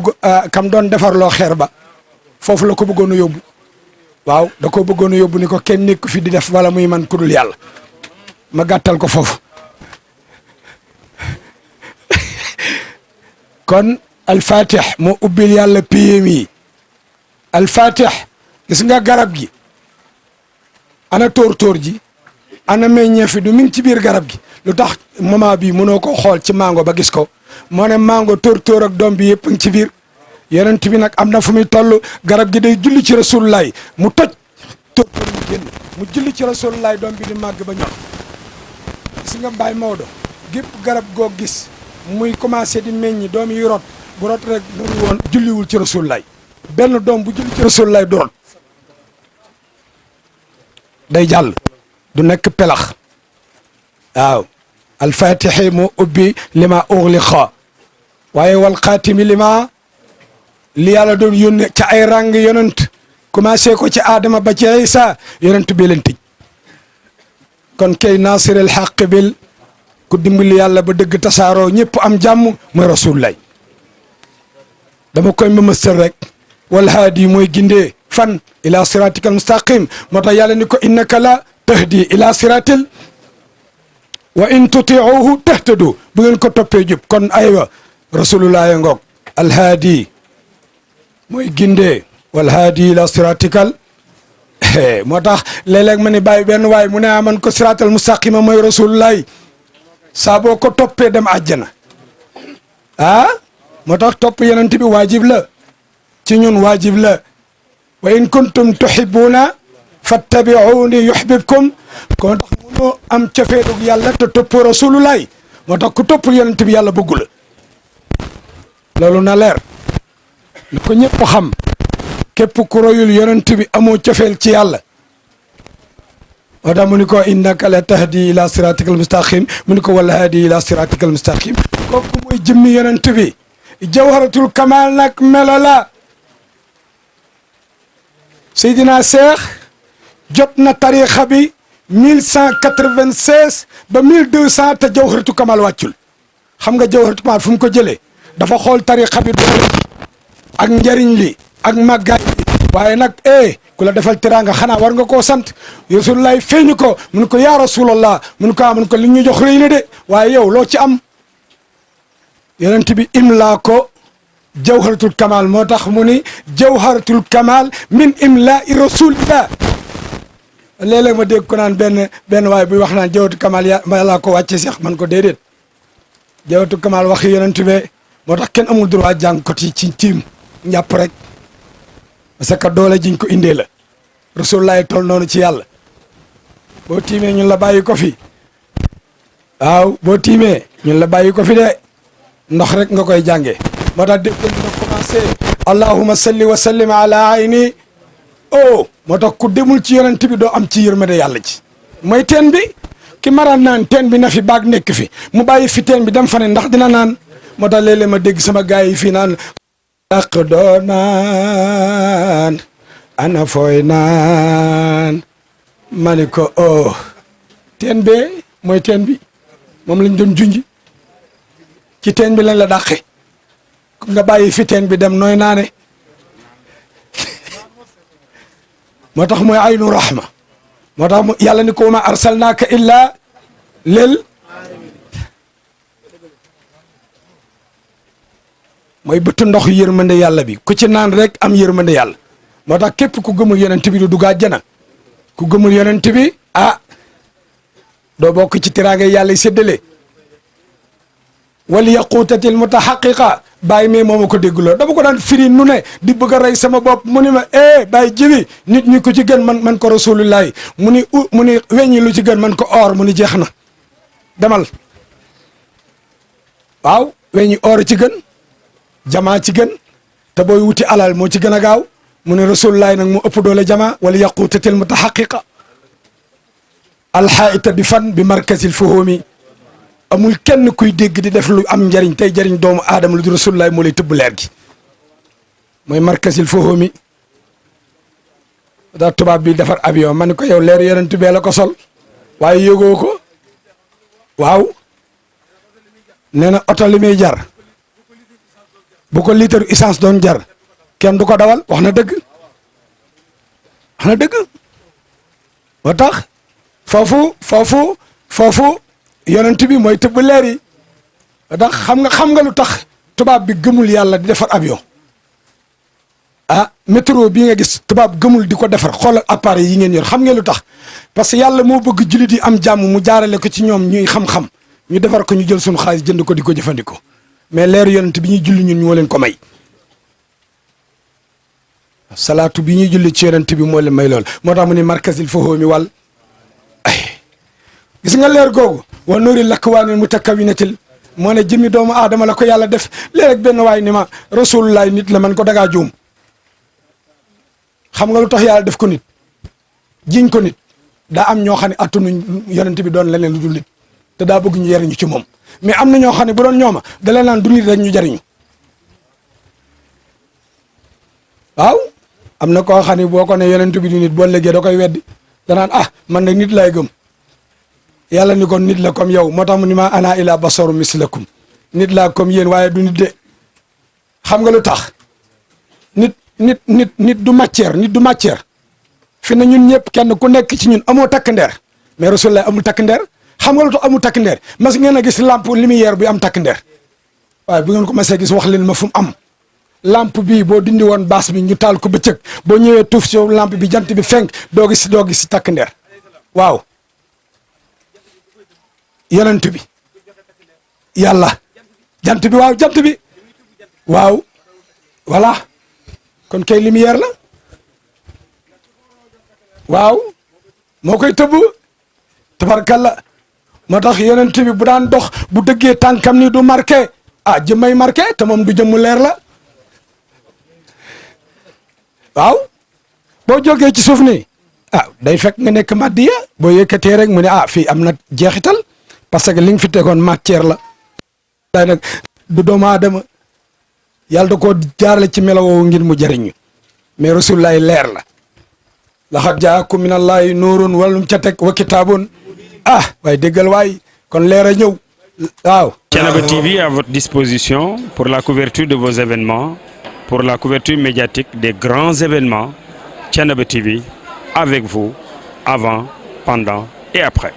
kam doon defarloo xeer ba foofu la ko bëggoon a yóbbu waaw da ko bëggoon a yóbbu ni ko kenn nekk fi di def wala muy man ku dul yàlla ma gàttal ko foofu kon alfatih moo ubbil yàlla piem yi alfatih gis nga garab gi ana tóor ji ana meññeef fi du mi ngi ci biir garab gi lu tax moment bi mënoo ko xool ci mango ba gis ko moo ne mango tóor ak doom bi yëpp ngi ci biir yonent bi nag am na fu muy toll garab gi day julli ci rasulullah mu toj tóor mu génn mu julli ci rasulullah doom bi di màgg ba ñor gis nga Baay Maodo gépp garab goo gis muy commencé di meññi doom yi rot bu rot rek nuru woon julliwul ci rasulullah benn doom bu julli ci rasulullah du rot day jàll du nekk pelax waaw alfatixi moo ubbi lima uxliqa waaye wal xaatimi lima li yàlla doon yónne ca ay rang yonent commencé ko ci Adama ba ci Isa yonent bi leen tëj kon kay nasiril xaq bil ku dimbali yàlla ba dëgg tasaaroo ñëpp am jàmm mooy rasulullah dama koy mëmastal rek wal haadi mooy gindee fan ila siratikal mustaqim moo tax yàlla ni ko innaka la tahdi ila siratil wa in tutiuhu tahtadu bu ngeen ko toppee jub kon aywa rasulullah ya ngoog alhaadi mooy gindee wal haadi ila siratikal moo tax léeg-léeg ma ni bàyyi benn waay mu ne man ko siratal mustaqima mooy rasulullah saa boo ko toppee dem àjjana moo tax topp yonent bi waajib la ci ñun waajib la wa in kuntum tuhibbuna fattabi'uni yuhbibkum kon tax mënoo am cofeelug yàlla te topp rasulullah moo tax ku topp yonent bi yàlla bëggu la loolu na leer lu ko ñëpp xam képp ku royul yonent bi amoo cofeel ci yàlla moo tax mu ni ko innaka la tahdi ila siratikal mustaqim mu ni ko wala hadi ila siratikal mustaqim kooku mooy jëmmi yonent bi jawharatul kamal nag melo la Seydina Seex jot na tariixa bi 1196 ba 1200 te jawharatu kamal wàccul xam nga jawharatu kamal fu mu ko jëlee dafa xool tariixa bi doole ji ak njariñ li ak màggaay bi waaye nag ku la defal teraanga xanaa war nga koo sant Rasulullah feeñu ko mun ko yaa Rasulallah mun ko li ñu jox rëy na de waaye yow loo ci am yonent bi imlaa ko jawharatul kamal moo tax mu ni jawharatul kamal min imlaa'i rasulillah léeg-léeg ma dégg ko naan benn waaye buy wax naan jawharatul kamal yàllaa ko wàcce sax man ko déedéet jawharatul kamal waxi yonent be moo tax kenn amul droit jàng ko ci tiim njàpp rek parce que doole jiñ ko indee la rasulullah toll noonu ci yàlla boo tiimee ñun la bàyyi ko fi waaw boo tiimee ñun la bàyyi ko fi de ndox rek nga koy jàngee moo tax dégg nga commencé allahumma salli wa sallim ala ayni moo tax ku demul ci yonent bi doo am ci yërmande yàlla ci mooy teen bi ki mara naan teen bi na fi baag nekk fi mu bàyyi fi teen bi dem fa ne ndax dina naan moo tax léeg-léeg ma dégg sama gars yi fii naan ak doo naan ana fooy naan ma ne ko teen bee mooy teen bi moom lañ doon junji ci teen bi lañ la dàqe nga bàyyi fi teen bi dem nooy naane moo tax mooy aynu rahma moo tax yàlla ni ko ma arsalnaaka illa lil mooy bëtt ndox yërmande yàlla bi ku ci naan rek am yërmande yàlla moo tax képp ku gëmul yonent bi du dugg àjjana ku gëmul yonent bi doo bokk ci tiraanga yàlla yi séddale wal yaquutatil mutahaqiqa bàyyi mais moo ma ko dégguloo dama ko daan firi nu ne di bëgg a rey sama bopp mu ni ma bàyyi jibi nit ñi ko ci gën man ko rasulullahi mu ni weññi lu ci gën man ko or mu ni jeex na demal waaw weññi or ci gën jamaa ci gën te booy wuti alal moo ci gën a gaaw mu ne rasulullahi nag mu ëpp doole jamaa wala yaquutatil mutahaqiqa alxaayita bi fan bi markazil fuhumi amul kenn kuy dégg di def lu am njariñ tey jariñ doomu aadama lu di rasulullahi moo lay tëbb leer gi mooy markazil fuhumi daa tubaab bi defar avion ma ne ko yow leer yonent bee la ko sol waaye yëgoo ko waaw nee na oto li muy jar bu ko litre essence doon jar kenn du ko dawal wax na dëgg moo tax foofu yonent bi mooy tëbb leer yi ndax xam nga lu tax tubaab bi gëmul yàlla di defar avion métro bii nga gis tubaab gëmul di ko defar xoolal appareil yi ngeen yor xam ngeen lu tax parce que yàlla moo bëgg jullit yi am jàmm mu jaarale ko ci ñoom ñuy xam-xam ñu defar ko ñu jël suñu xaalis jënd ko di ko jëfandikoo mais leer yonent bi ñuy julli ñun ñoo leen ko may salaatu bi ñuy julli ci yonent bi moo leen may lool moo tax mu ni markazil fuhumi wal gis nga leer googu wa nuuri lakwaanil mutakawinatil moo ne jëmmi doomu aadama la ko yàlla def léeg benn waay ni ma rasulullah nit la man ko dagaa juum xam nga lu tax yàlla def ko nit jiñ ko nit daa am ñoo xam ne attanuñ yonent bi doon leneen lu dul nit te daa bëgg ñu jariñu ci moom mais am na ñoo xam ne bu doon ñooma da leen naan du nit rek ñu jariñu waaw am na koo xam ne boo ko ne yonent bi du nit boo léegi da koy weddi danaan man nag nit lay gëm yàlla ni kon nit la comme yow moo tax mu ni ma ana ila basaru mislakum nit laa comme yéen waaye du nit de xam nga lu tax nit du matière nit du matière fi na ñun ñëpp kenn ku nekk ci ñun amoo takk ndeer mais rasulullah amul takk ndeer xam nga lu tax amul takk ndeer mas ngeen a gis lampe lumière bi am takk ndeer waaye bu ngeen ko masee gis wax leen ma fu mu am lampe bii boo dindi woon baas bi ñu taal ko bëccëg boo ñëwee tuuf si lampe bi jant bi fenk doo gis takk ndeer waaw yonent bi yàlla jant bi waaw jant bi waaw voilà kon kay lumière la waaw moo koy tëbb tabarkalla moo tax yonent bi bu daan dox bu dëggee tànkam ni du marqué jëmmay marqué te moom du jëmmu leer la waaw boo jógee ci suuf ni day fekk nga nekk maddiya boo yëkkatee rek mu ne fii am na jeexital parce que li nga fi tegoon matière la day nag du doomu aadama yàlla da koo jaarale ci melawoo ngir mu jëriñu mais rasulullah leer la laxat jaakum minallahi nuurun walum ca teg wa kitaabun waaye déggal waay kon leer a ñëw waaw. Thiénaba TV à votre disposition pour la couverture de vos événements, pour la couverture médiatique des grands événements. Thiénaba TV avec vous avant, pendant et après.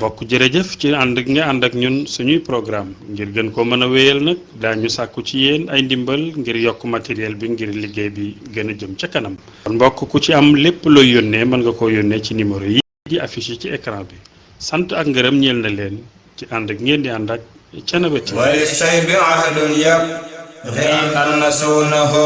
bokk jërëjëf ci ànd ak nga ànd ak ñun suñuy programme ngir gën ko mën a wéyal nag daañu sàkku ci yéen ay ndimbal ngir yokk matériel bi ngir liggéey bi gën a jëm ca kanam. kon mbokk ku ci am lépp looy yónnee mën nga koo yónnee ci numéro yi di affiché ci écran bi sant ak ngërëm ñeel na leen ci ànd ak ngeen di ànd ak Thiénaba TV. wali say bi ahadun yab xëy an nasuunahu